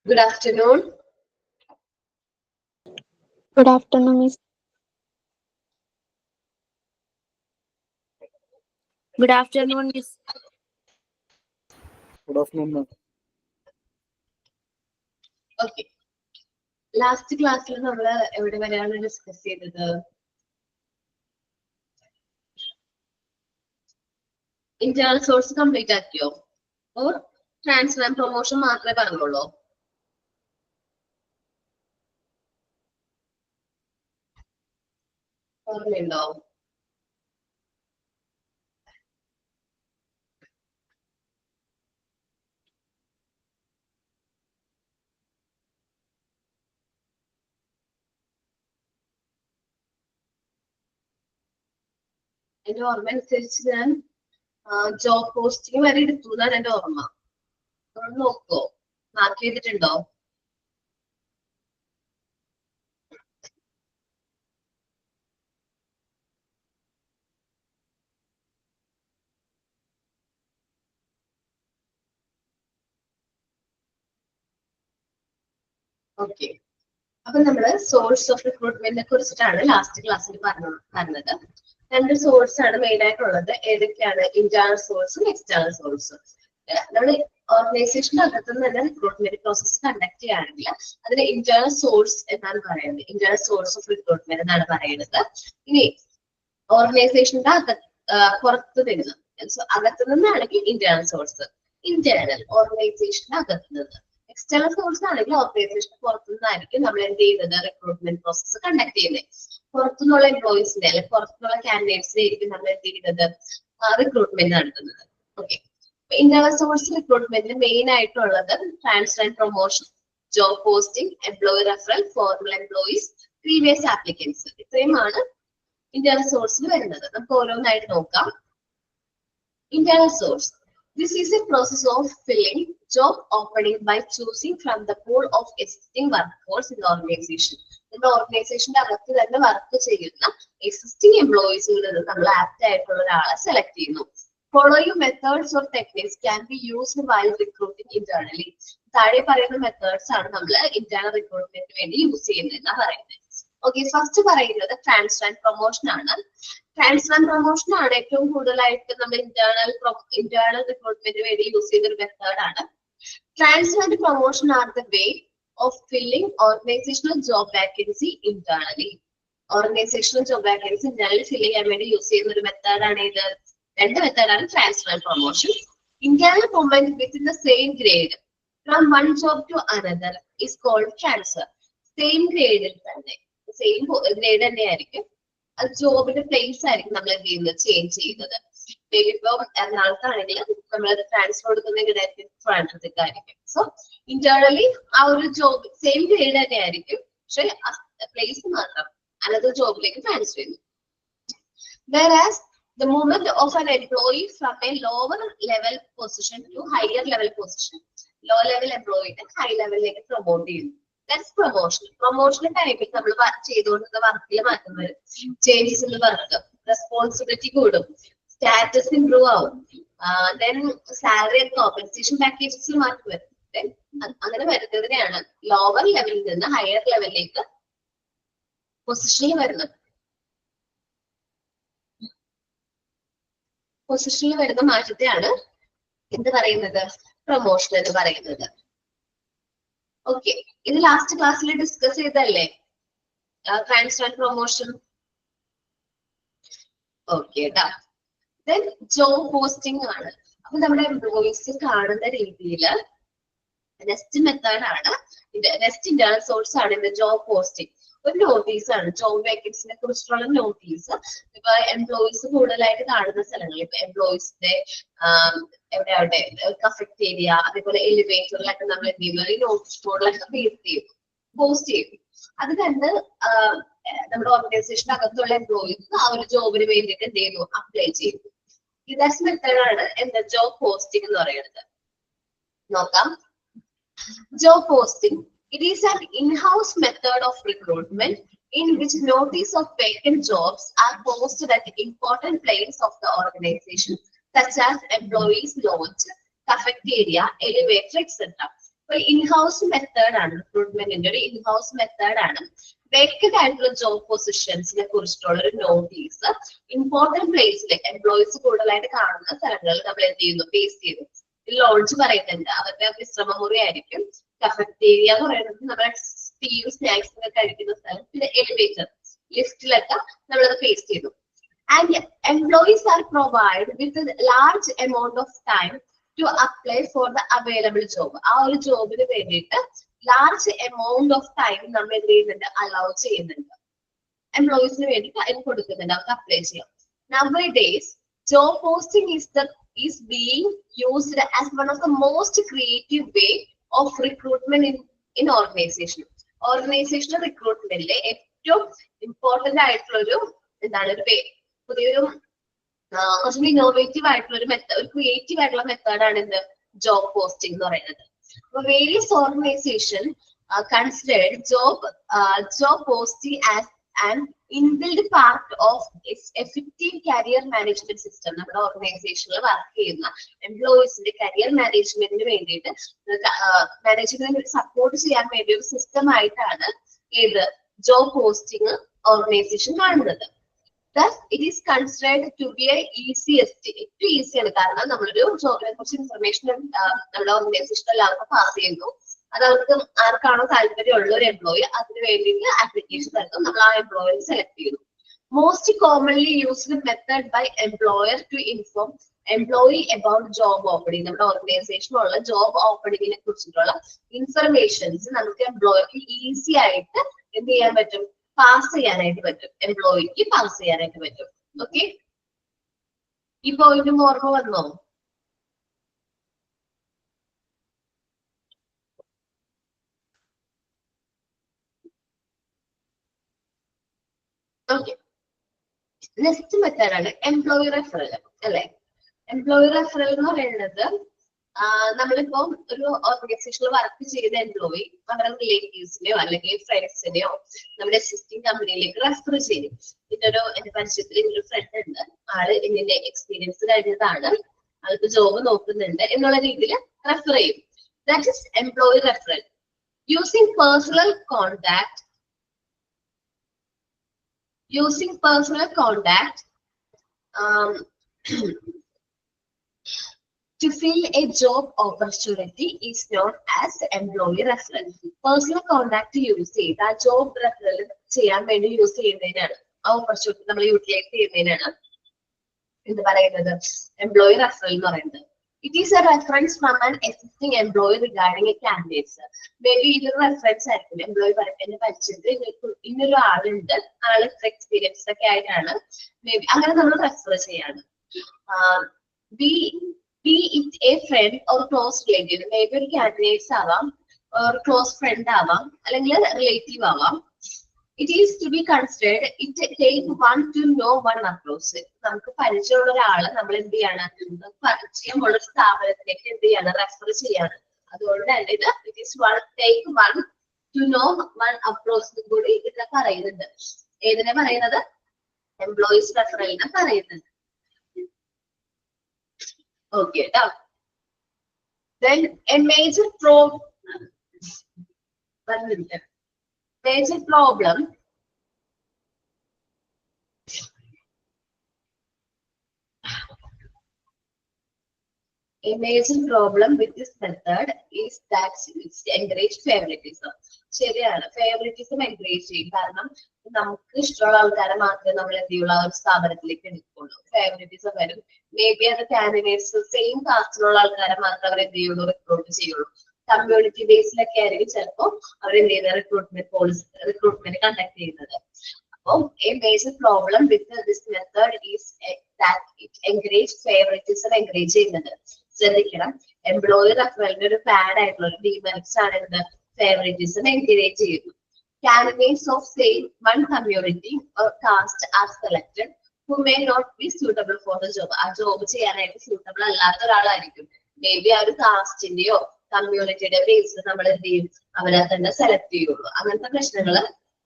Good afternoon. Good afternoon, Miss. Good afternoon, Miss. Good afternoon, ma'am. Okay. Last class നമ്മൾ എവിടെ വരെയാണ് discuss ചെയ്തത്? Internal source complete ആക്കിയോ? Or transfer and promotion മാത്രമേ പറഞ്ഞുള്ളൂ? ഓർമ്മയുണ്ടോ? എന്റെ ഓർമ്മ അനുസരിച്ച് ഞാൻ ജോബ് പോസ്റ്റിംഗ് വരെ എടുത്തു എന്നാണ് എന്റെ ഓർമ്മ. നോക്കോ, മാർക്ക് ചെയ്തിട്ടുണ്ടോ? ഓക്കെ, അപ്പൊ നമ്മള് സോഴ്സ് ഓഫ് റിക്രൂട്ട്മെന്റിനെ കുറിച്ചിട്ടാണ് ലാസ്റ്റ് ക്ലാസ്സിൽ പറഞ്ഞത്. രണ്ട് സോഴ്സ് ആണ് മെയിൻ ആയിട്ടുള്ളത്. ഏതൊക്കെയാണ്? ഇന്റേണൽ സോഴ്സും എക്സ്റ്റേണൽ സോഴ്സും. നമ്മൾ ഓർഗനൈസേഷന്റെ അകത്ത് നിന്ന് തന്നെ റിക്രൂട്ട്മെന്റ് പ്രോസസ് കണ്ടക്ട് ചെയ്യുകയാണെങ്കിൽ അതിന് ഇന്റേണൽ സോഴ്സ് എന്നാണ് പറയുന്നത്. ഇന്റേണൽ സോഴ്സ് ഓഫ് റിക്രൂട്ട്മെന്റ് എന്നാണ് പറയുന്നത്. ഇനി ഓർഗനൈസേഷന്റെ പുറത്ത് നിന്ന്, അകത്ത് നിന്നാണെങ്കിൽ ഇന്റേണൽ സോഴ്സ്, ഇന്റേണൽ ഓർഗനൈസേഷന്റെ അകത്ത് നിന്ന്. എക്സ്റ്റേണൽ സോഴ്സ് ആണെങ്കിൽ ഓർഗനൈസേഷൻ പുറത്തു നിന്നായിരിക്കും നമ്മൾ എന്ത് ചെയ്യുന്നത്? റിക്രൂട്ട്മെന്റ് പ്രോസസ് കണ്ടക്ട് ചെയ്യുന്നത്. പുറത്തുനിന്നുള്ള എംപ്ലോയീസിനെ അല്ലെങ്കിൽ പുറത്തുനിന്നുള്ള കാൻഡിഡേറ്റ്സിനെ ആയിരിക്കും നമ്മൾ എന്ത് ചെയ്യുന്നത്? റിക്രൂട്ട്മെന്റ് നടത്തുന്നത്. ഓക്കെ, ഇന്റേണൽ സോഴ്സ് റിക്രൂട്ട്മെന്റിൽ മെയിൻ ആയിട്ടുള്ളത് transfer and promotion, job posting, employee referral, formal employees, previous applicants. ഇത്രയുമാണ് ഇന്റേണൽ സോഴ്സിൽ വരുന്നത്. നമുക്ക് ഓരോന്നായിട്ട് നോക്കാം. Internal source. This is a process of filling job opening by choosing from the pool of existing workforce in the organization. നമ്മുടെ ഓർഗനൈസേഷന്റെ അകത്ത് തന്നെ വർക്ക് ചെയ്യുന്ന എക്സിസ്റ്റിംഗ് എംപ്ലോയീസിൽ നിന്ന് നമ്മൾ ആപ്റ്റ് ആയിട്ടുള്ള ഒരാളെ സെലക്ട് ചെയ്യുന്നു. Following methods or techniques can be used while recruiting internally. താഴെ പറയുന്ന മെത്തേഡ്സ് ആണ് നമ്മൾ ഇന്റേണൽ റിക്രൂട്ട്മെന്റിന് വേണ്ടി യൂസ് ചെയ്യുന്നതെന്നാ പറയുന്നത്. ഓക്കെ, ഫസ്റ്റ് പറയുന്നത് ട്രാൻസ്ഫർ ആൻഡ് പ്രൊമോഷൻ ആണ്. ട്രാൻസ്ഫർ ആൻഡ് പ്രൊമോഷൻ ആണ് ഏറ്റവും കൂടുതലായിട്ട് നമ്മൾ ഇന്റേണൽ റിക്രൂട്ട്മെന്റിന് വേണ്ടി യൂസ് ചെയ്യുന്ന ഒരു മെത്തേഡ് ആണ്. Transfer and promotion are the way of filling organisational job vacancy internally. Organisational job vacancy internally fill ചെയ്യാൻ വേണ്ടി യൂസ് ചെയ്യുന്ന ഒരു മെത്തേഡാണ് ഇത്. രണ്ട് മെത്തേഡാണ് transfer and promotion. Internal movement within the same grade from one job to another is called transfer. Same ഗ്രേഡിൽ തന്നെ, സെയിം ഗ്രേഡ് തന്നെ ആയിരിക്കും, അത് ജോബിന്റെ പ്ലേസ് ആയിരിക്കും നമ്മൾ എന്ത് ചെയ്യുന്നത്? ചേഞ്ച് ചെയ്യുന്നത്. ഇപ്പൊ എറണാകുളത്താണെങ്കിൽ നമ്മൾ ട്രാൻസ്ഫർ കൊടുക്കുന്നതിനായിരിക്കും ട്രിവാൻഡ്രത്തേക്കായിരിക്കും. സോ ഇന്റേണലി ആ ഒരു ജോബ് സെയിം ഗ്രേഡ് തന്നെ ആയിരിക്കും, പക്ഷെ പ്ലേസ് മാത്രം അനദർ ജോബിലേക്ക് ട്രാൻസ്ഫർ ചെയ്യുന്നു. Whereas the movement of an employee from a lower level position to higher level position, low level employee high level lake promote ചെയ്യുന്നു. That's promotion. Promotion ടൈമിൽ നമ്മൾ ചെയ്തുകൊണ്ടിരുന്ന വർക്കിൽ മാറ്റം വരും, ചേഞ്ചസ് ഇൻ വർക്ക്, റെസ്പോൺസിബിലിറ്റി കൂടും, status improve ആവും, then salary and compensation പാക്കേജസിൽ മാറ്റം വരും. അങ്ങനെ വരുന്നതിനെയാണ് ലോവർ ലെവലിൽ നിന്ന് ഹയർ ലെവലിലേക്ക് പൊസിഷനിൽ വരുന്നത്. പൊസിഷനിൽ വരുന്ന മാറ്റത്തെയാണ് എന്ത് പറയുന്നത്? പ്രൊമോഷൻ എന്ന് പറയുന്നത്. ഓക്കെ, ഇത് ലാസ്റ്റ് ക്ലാസ്സിൽ ഡിസ്കസ് ചെയ്തല്ലേ ട്രാൻസ്ഫർ ആൻഡ് പ്രൊമോഷൻ? ഓക്കെ ട്ടാ. ദെൻ ജോബ് പോസ്റ്റിംഗ് ആണ്. അപ്പൊ നമ്മുടെ എംപ്ലോയീസ് കാണുന്ന രീതിയിൽ നെക്സ്റ്റ് മെത്തേഡ് ആണ്, നെക്സ്റ്റ് ഇന്റേണൽ സോഴ്സ് ആണ് ഇത് ജോബ് പോസ്റ്റിംഗ്. ഒരു നോട്ടീസ് ആണ്, ജോബ് വേക്കൻസിനെ കുറിച്ചിട്ടുള്ള നോട്ടീസ്. ഇപ്പൊ എംപ്ലോയീസ് കൂടുതലായിട്ട് കാണുന്ന സ്ഥലങ്ങളിൽ, ഇപ്പൊ എംപ്ലോയീസിന്റെ എവിടെ ആവട്ടെ, കഫറ്റേരിയ, അതേപോലെ എലിവേറ്ററിലൊക്കെ നമ്മൾ എന്ത് ചെയ്യുന്നു? ഈ നോട്ടീസ് ബോർഡിലൊക്കെ പോസ്റ്റ് ചെയ്യും. അത് കണ്ട് നമ്മുടെ ഓർഗനൈസേഷന്റെ അകത്തുള്ള എംപ്ലോയീസ് ആ ഒരു ജോബിന് വേണ്ടിയിട്ട് എന്ത് ചെയ്യുന്നു? അപ്ലൈ ചെയ്യുന്നു. ഇതേ മെത്തേഡാണ് എന്താ ജോബ് പോസ്റ്റിംഗ് എന്ന് പറയുന്നത്. നോക്കാം. Job posting. It is an in-house method of recruitment in which notice of vacant jobs are posted at important places of the organization. such as employees launch, cafeteria, elevator, etc. അപ്പോൾ in-house method ആണ് റിക്രൂട്ട്മെന്റിന്റെ ഒരു in-house method ആണ്. Vacant ആയിട്ടുള്ള job പൊസിഷൻസിനെ കുറിച്ചിട്ടുള്ള ഒരു notice important പ്ലേസിൽ employees കൂടുതലായിട്ട് കാണുന്ന സ്ഥലങ്ങളിൽ നമ്മൾ എന്ത് ചെയ്യുന്നു, പേസ്റ്റ് ചെയ്യുന്നു. ലോഞ്ച് പറയുന്നുണ്ട്, അവരുടെ വിശ്രമമുറി ആയിരിക്കും. കഫറ്റേരിയ എന്ന് പറയുന്നത് നമ്മുടെ ടീയും സ്നാക്സ് ഒക്കെ കഴിക്കുന്ന സ്ഥലം. പിന്നെ എലിവേറ്റർ, ലിഫ്റ്റിലൊക്കെ നമ്മളത് പേസ്റ്റ് ചെയ്തു. And employees are provide with large amount of time to apply for the available job. ആ ഒരു ജോബിന് വേണ്ടിയിട്ട് ലാർജ് എമൗണ്ട് ഓഫ് ടൈം നമ്മൾ എന്ത് ചെയ്യുന്നുണ്ട്, അലൗ ചെയ്യുന്നുണ്ട്. എംപ്ലോയീസിന് വേണ്ടിയിട്ട് അതിന് കൊടുക്കുന്നുണ്ട്, അവർക്ക് അപ്ലൈ ചെയ്യാം. Nowadays, job posting is being used as one of the most creative way of recruitment in organization. Organizational recruitment ഏറ്റവും ഇമ്പോർട്ടന്റ് ആയിട്ടുള്ള ഒരു എന്താണ് ഒരു പുതിയൊരു കുറച്ചും ഇന്നോവേറ്റീവ് ആയിട്ടുള്ള ഒരു മെത്തേഡ്, ഒരു ക്രിയേറ്റീവ് ആയിട്ടുള്ള മെത്തേഡാണ് എന്ത് ജോബ് പോസ്റ്റിംഗ് എന്ന് പറയുന്നത്. അപ്പൊ various organisation considered job posting as an inbuilt part of effective career management system. നമ്മുടെ ഓർഗനൈസേഷനിൽ വർക്ക് ചെയ്യുന്ന എംപ്ലോയീസിന്റെ കരിയർ മാനേജ്മെന്റിന് വേണ്ടിയിട്ട് മാനേജ്മെന്റിന് സപ്പോർട്ട് ചെയ്യാൻ വേണ്ടി ഒരു സിസ്റ്റം ആയിട്ടാണ് ഏത് ജോബ് പോസ്റ്റിംഗ് ഓർഗനൈസേഷൻ കാണുന്നത്. Thus, it is considered to be a easiest. ഏറ്റവും ഈസിയാണ്, കാരണം നമ്മളൊരു ജോബിനെ കുറിച്ച് ഇൻഫർമേഷൻ നമ്മുടെ ഓർഗനൈസേഷൻ എല്ലാവർക്കും പാസ് ചെയ്യുന്നു. അത് അവർക്ക് ആർക്കാണോ താല്പര്യമുള്ള ഒരു എംപ്ലോയി അതിന് വേണ്ടിയിട്ട് ആപ്ലിക്കേഷൻ തരുന്നു, നമ്മൾ ആ എംപ്ലോയിയെ സെലക്ട് ചെയ്യുന്നു. Most commonly used method by employer to inform employee about job opening. നമ്മുടെ ഓർഗനൈസേഷനുള്ള ജോബ് ഓപ്പണിങ്ങിനെ കുറിച്ചിട്ടുള്ള ഇൻഫർമേഷൻസ് നമുക്ക് എംപ്ലോയിക്ക് ഈസി ആയിട്ട് എന്ത് ചെയ്യാൻ പറ്റും, പാസ് ചെയ്യാനായിട്ട് പറ്റും, എംപ്ലോയിക്ക് പാസ് ചെയ്യാനായിട്ട് പറ്റും. ഓക്കെ, ഈ പോയിന്റ് ഓർമ്മ വന്നോ? ഓക്കെ, നെക്സ്റ്റ് മെത്തേഡ് ആണ് എംപ്ലോയി റെഫറൽ അല്ലെ. എംപ്ലോയി റെഫറൽ എന്ന് പറയുന്നത് നമ്മളിപ്പോ ഒരു ഓർഗനൈസേഷനിൽ വർക്ക് ചെയ്ത എംപ്ലോയി അവരുടെ റിലേറ്റീവ്സിനെയോ അല്ലെങ്കിൽ ഫ്രണ്ട്സിനെയോ നമ്മുടെ എക്സിസ്റ്റിംഗ് കമ്പനിയിലേക്ക് റെഫർ ചെയ്യും. എന്റെ പരിചയത്തിൽ ഇന്നൊരു ഫ്രണ്ട് ഉണ്ട്, ആള് ഇന്നിന്റെ എക്സ്പീരിയൻസ് കഴിഞ്ഞതാണ്, ആൾക്ക് ജോബ് നോക്കുന്നുണ്ട് എന്നുള്ള രീതിയിൽ റെഫർ ചെയ്യും. That is employee referral. Using personal contact to fill a job opportunity is known as employee referral. Personal contact use ചെയ്ത് ആ ജോബ് റെഫറൽ ചെയ്യാൻ വേണ്ടി യൂസ് ചെയ്യുന്നതിനാണ്, ആ ഓപ്പർച്യൂണിറ്റി നമ്മൾ യൂട്ടിലൈസ് ചെയ്യുന്നതിനാണ് എന്ത് പറയുന്നത്, എംപ്ലോയി റെഫറൽ എന്ന് പറയുന്നത്. It is a reference from an existing employee regarding a candidate. Maybe ഇതൊരു റെഫറൻസ് ആയിരിക്കും. എംപ്ലോയി പറയും എന്റെ പരിചയത്തിൽ ഇന്നൊരു ആളുണ്ട്, ആള് എക്സ്പീരിയൻസ് ഒക്കെ ആയിട്ടാണ് മേ ബി അങ്ങനെ നമ്മൾ റെഫർ ചെയ്യാണ്. Be it a friend or close relative, maybe ഒരു കാൻഡിഡേറ്റ്സ് ആവാം, or close friend ആവാം, അല്ലെങ്കിൽ റിലേറ്റീവ് ആവാം. It is to be considered, it take one to know one approach. നമുക്ക് പരിചയമുള്ള ഒരാളെ നമ്മൾ എന്ത് ചെയ്യാണ്, പരിചയമുള്ള ഒരു സ്ഥാപനത്തിലേക്ക് എന്ത് ചെയ്യാണ്, റെഫർ ചെയ്യാണ്. അതുകൊണ്ട് തന്നെ ഇത് it is take one to know one approach കൂടി ഇതിനെ പറയുന്നുണ്ട്. ഏതിനെ പറയുന്നത്, എംപ്ലോയീസ് റെഫറലിനെ പറയുന്നുണ്ട്. Okay, now then a major problem with this method is that it's encourage favoritism. ശരിയാണ്, ഫേവറിറ്റിസം എൻകറേജ് ചെയ്യും. കാരണം നമുക്ക് ഇഷ്ടമുള്ള ആൾക്കാരെ മാത്രമേ നമ്മൾ എന്ത് ചെയ്യുള്ളൂ, ആ ഒരു സ്ഥാപനത്തിലേക്ക് എടുക്കുള്ളൂ. ഫേവറിറ്റിസം വരും. മേ ബി അത് കാൻഡിഡേറ്റ്സ് സെയിം കാസ്റ്റിലുള്ള ആൾക്കാരെ മാത്രം അവർ എന്ത് ചെയ്യുള്ളൂ, റിക്രൂട്ട് ചെയ്യുള്ളൂ. കമ്മ്യൂണിറ്റി ബേസിലൊക്കെ ആയിരിക്കും ചിലപ്പോൾ അവർ എന്ത് ചെയ്യുന്ന റിക്രൂട്ട്മെന്റ് കണ്ടക്ട് ചെയ്യുന്നത്. അപ്പം A major problem with this method is that it encourage favouritism encourage ചെയ്യുന്നത്. ശ്രദ്ധിക്കണം, എംപ്ലോയി റെഫറലിന്റെ ഒരു ബാഡ് ആയിട്ടുള്ള ഒരു ഡിമെറിറ്റ്സ് ആണ് എന്ത്, ഫേവറിറ്റിസം എൻകറേജ് ചെയ്യുന്നു. Candidates of same one community or caste are selected who may not be suitable for the job. ആ job ചെയ്യാനായിട്ട് സ്യൂട്ടബിൾ അല്ലാത്ത ഒരാളായിരിക്കും. മേ ബി ആ ഒരു കാസ്റ്റിന്റെയോ കമ്മ്യൂണിറ്റിയുടെ ബേസിൽ നമ്മൾ എന്ത് ചെയ്യും, അവരെ തന്നെ സെലക്ട് ചെയ്യുള്ളൂ. അങ്ങനത്തെ പ്രശ്നങ്ങൾ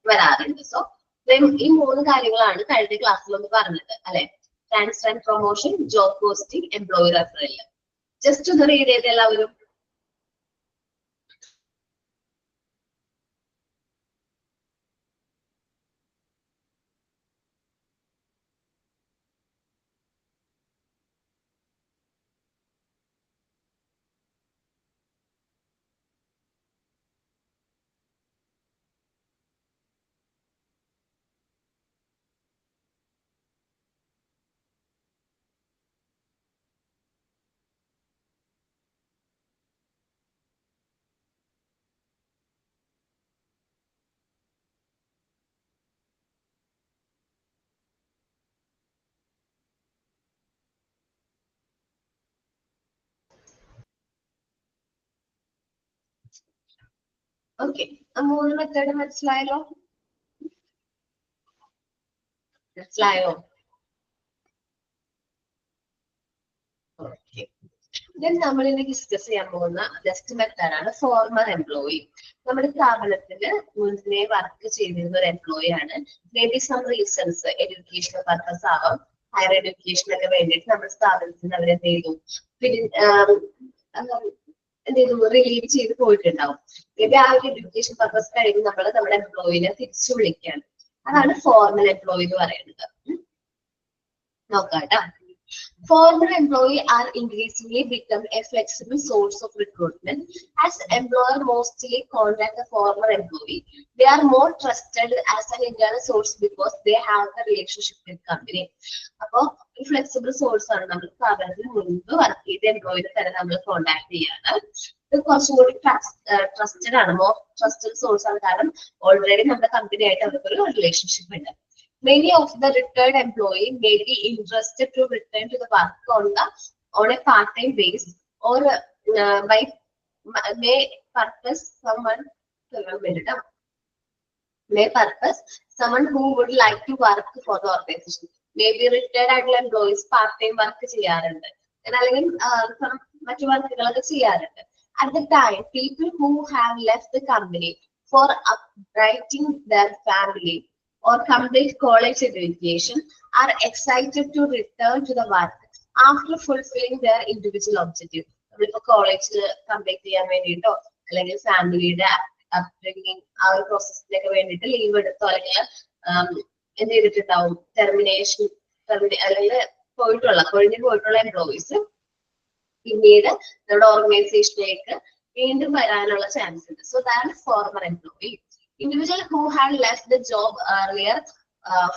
വരാറുണ്ട്. സോ ഈ 3 കാര്യങ്ങളാണ് കഴിഞ്ഞ ക്ലാസ്സിൽ ഒന്ന് പറഞ്ഞത് അല്ലെ. Transfer and promotion, job posting, employee referral. Just ഒന്ന് റീഡ് ചെയ്ത് എല്ലാവരും. ഓക്കെ, മൂന്ന് മെത്തേഡ് മനസ്സിലായോ? മനസ്സിലായോ? ഓക്കെ. ദെൻ നമ്മൾ ഇന്ന് ഡിസ്കസ് ചെയ്യാൻ പോകുന്ന നെക്സ്റ്റ് മെത്തേഡ് ആണ് ഫോർമർ എംപ്ലോയി. നമ്മുടെ സ്ഥാപനത്തിൽ മുന്നേ വർക്ക് ചെയ്തിരുന്ന ഒരു എംപ്ലോയി ആണ്. Maybe some reasons, educational purpose ആവാം, ഹയർ എഡ്യൂക്കേഷനൊക്കെ വേണ്ടിയിട്ട് നമ്മുടെ സ്ഥാപനത്തിൽ അവരെന്ത് ചെയ്തു, എന്ത് ചെയ്തു, റിലീവ് ചെയ്ത് പോയിട്ടുണ്ടാവും. മേ ബി ആ ഒരു എഡ്യൂക്കേഷൻ പർപ്പസ് കഴിഞ്ഞ് നമ്മൾ നമ്മുടെ എംപ്ലോയിനെ തിരിച്ചു വിളിക്കുകയാണ്. അതാണ് ഫോർമൽ എംപ്ലോയി എന്ന് പറയുന്നത്. നോക്കാം. Former employee are increasingly become a flexible source of recruitment as employer mostly contact the former employee. They are more trusted as an internal source because they have the relationship with company. അപ്പോൾ ഒരു flexible source ആണ്. നമ്മൾ സ്ഥാപനത്തിന് മുൻപ് work ചെയ്ത എംപ്ലോയിനെ തന്നെ നമ്മൾ contact ചെയ്യാണ്. ഇത് കുറച്ചും കൂടി ട്രസ്റ്റഡ് ആണ്, മോർ ട്രസ്റ്റഡ് സോഴ്സ് ആണ്. കാരണം ഓൾറെഡി നമ്മുടെ കമ്പനി ആയിട്ട് അവർക്കൊരു റിലേഷൻഷിപ്പ് ഉണ്ട്. Many of the retired employee may be interested to return to the work on a part-time basis or may purpose someone who would like to work for the organization. Maybe retired employees part-time work ചെയ്യാറുണ്ട്, അല്ലെങ്കിൽ മറ്റു വർക്കുകളൊക്കെ ചെയ്യാറുണ്ട്. At the time, people who have left the company for uprightening their family or complete college education are excited to return to the work after fulfilling their individual objective. നമ്മളിപ്പോ college complete ചെയ്യാൻ വേണ്ടിയിട്ടോ അല്ലെങ്കിൽ ഫാമിലിയുടെ upbringing ആ ഒരു പ്രോസസ്സിനൊക്കെ വേണ്ടിയിട്ട് leave എടുത്തോ അല്ലെങ്കിൽ എന്ത് ചെയ്തിട്ടുണ്ടാവും, ടെർമിനേഷൻ അല്ലെങ്കിൽ കൊഴിഞ്ഞു പോയിട്ടുള്ള എംപ്ലോയീസ് പിന്നീട് നമ്മുടെ ഓർഗനൈസേഷനിലേക്ക് വീണ്ടും വരാനുള്ള ചാൻസ് ഉണ്ട്. So that is former employee. Individual who had left the job earlier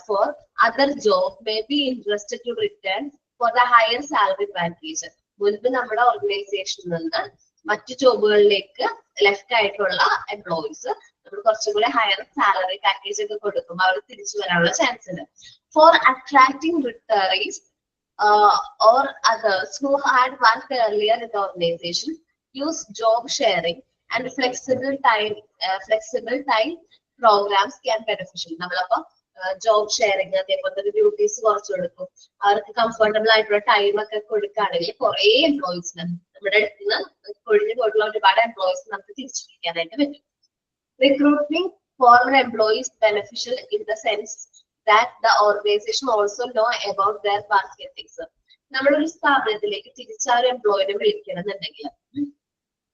for other job may be interested to return for the higher salary package. മുൻപ് നമ്മുടെ ഓർഗനൈസേഷനിൽ നിന്ന് മറ്റു ജോബുകളിലേക്ക് ലെഫ്റ്റ് ആയിട്ടുള്ള എംപ്ലോയീസ് നമ്മൾ കുറച്ചും കൂടി ഹയർ സാലറി പാക്കേജ് ഒക്കെ കൊടുക്കുമ്പോൾ അവർ തിരിച്ചു വരാനുള്ള ചാൻസ് ഉണ്ട്. For attracting retirees or others who had worked earlier in the organization, use job sharing and flexible time programs can beneficial. നമ്മളപ്പോ ജോബ് ഷെയറിങ് അതേപോലെ ഡ്യൂട്ടീസ് കുറച്ച് കൊടുക്കും, അവർക്ക് കംഫർട്ടബിൾ ആയിട്ടുള്ള ടൈം ഒക്കെ കൊടുക്കുകയാണെങ്കിൽ കുറെ എംപ്ലോയീസിന് നമ്മുടെ അടുത്ത് നിന്ന് കൊഴിഞ്ഞു പോയിട്ടുള്ള ഒരുപാട് എംപ്ലോയീസ് നമുക്ക് തിരിച്ചു പിടിക്കാനായിട്ട് പറ്റും. Recruiting former employees beneficial in the sense that the organization also know about their work ethics. നമ്മളൊരു സ്ഥാപനത്തിലേക്ക് തിരിച്ച ഒരു എംപ്ലോയിനെ വിളിക്കണമെന്നുണ്ടെങ്കിൽ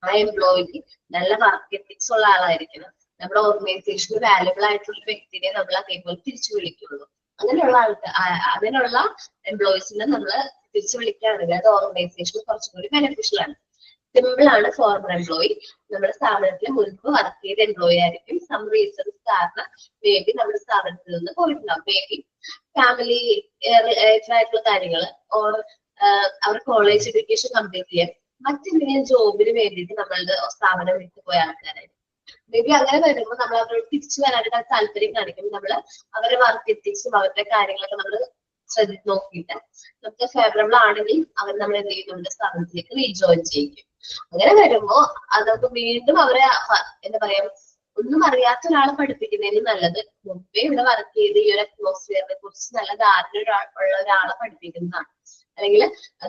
ആ എംപ്ലോയിക്ക് നല്ല വർക്ക് എത്തിക്സ് ഉള്ള ആളായിരിക്കണം. നമ്മുടെ ഓർഗനൈസേഷന് വാല്യുബിൾ ആയിട്ടുള്ള ഒരു വ്യക്തിനെ നമ്മൾ അതേപോലെ തിരിച്ചു വിളിക്കുള്ളൂ. അങ്ങനെയുള്ള എംപ്ലോയീസിനെ നമ്മൾ തിരിച്ചു വിളിക്കുകയാണെങ്കിൽ അത് ഓർഗനൈസേഷന് കുറച്ചും കൂടി ബെനിഫിഷ്യൽ ആണ്. സിമ്പിൾ ആണ്. ഫോർമർ എംപ്ലോയി നമ്മുടെ സ്ഥാപനത്തിൽ മുൻപ് വർക്ക് ചെയ്ത എംപ്ലോയി ആയിരിക്കും. സം റീസൺസ് കാരണം മേ ബി നമ്മുടെ സ്ഥാപനത്തിൽ നിന്ന് പോയിട്ടുണ്ടാവും. മേ ബി ഫാമിലി ആയിട്ടുള്ള കാര്യങ്ങൾ ഓർ അവർ കോളേജ് എഡ്യൂക്കേഷൻ കംപ്ലീറ്റ് ചെയ്യാൻ മറ്റെന്തെങ്കിലും ജോബിന് വേണ്ടിയിട്ട് നമ്മളുടെ സ്ഥാപനം വിട്ടു പോയ ആൾക്കാരായിരിക്കും. മേ ബി അങ്ങനെ വരുമ്പോൾ നമ്മൾ അവരോട് തിരിച്ചു വരാനായിട്ട് താല്പര്യം കാണിക്കുമ്പോൾ നമ്മൾ അവരുടെ വർക്ക് എത്തിക്സും അവരുടെ കാര്യങ്ങളൊക്കെ നമ്മൾ ശ്രദ്ധിച്ച് നോക്കിയിട്ട് നമുക്ക് ഫേവറബിൾ ആണെങ്കിൽ അവർ നമ്മൾ എന്ത് ചെയ്യും, നമ്മുടെ സ്ഥാപനത്തിലേക്ക് റീജോയിൻ ചെയ്യിക്കും. അങ്ങനെ വരുമ്പോ അതൊക്കെ വീണ്ടും അവരെ എന്താ പറയാ, ഒന്നും അറിയാത്ത ഒരാളെ പഠിപ്പിക്കുന്നതിന് നല്ലത് മുമ്പേ ഇവിടെ വർക്ക് ചെയ്ത് ഈ ഒരു അറ്റ്മോസ്ഫിയറിനെ കുറിച്ച് നല്ല ധാരണ ഉള്ള ഒരാളെ പഠിപ്പിക്കുന്നതാണ്. അല്ലെങ്കിൽ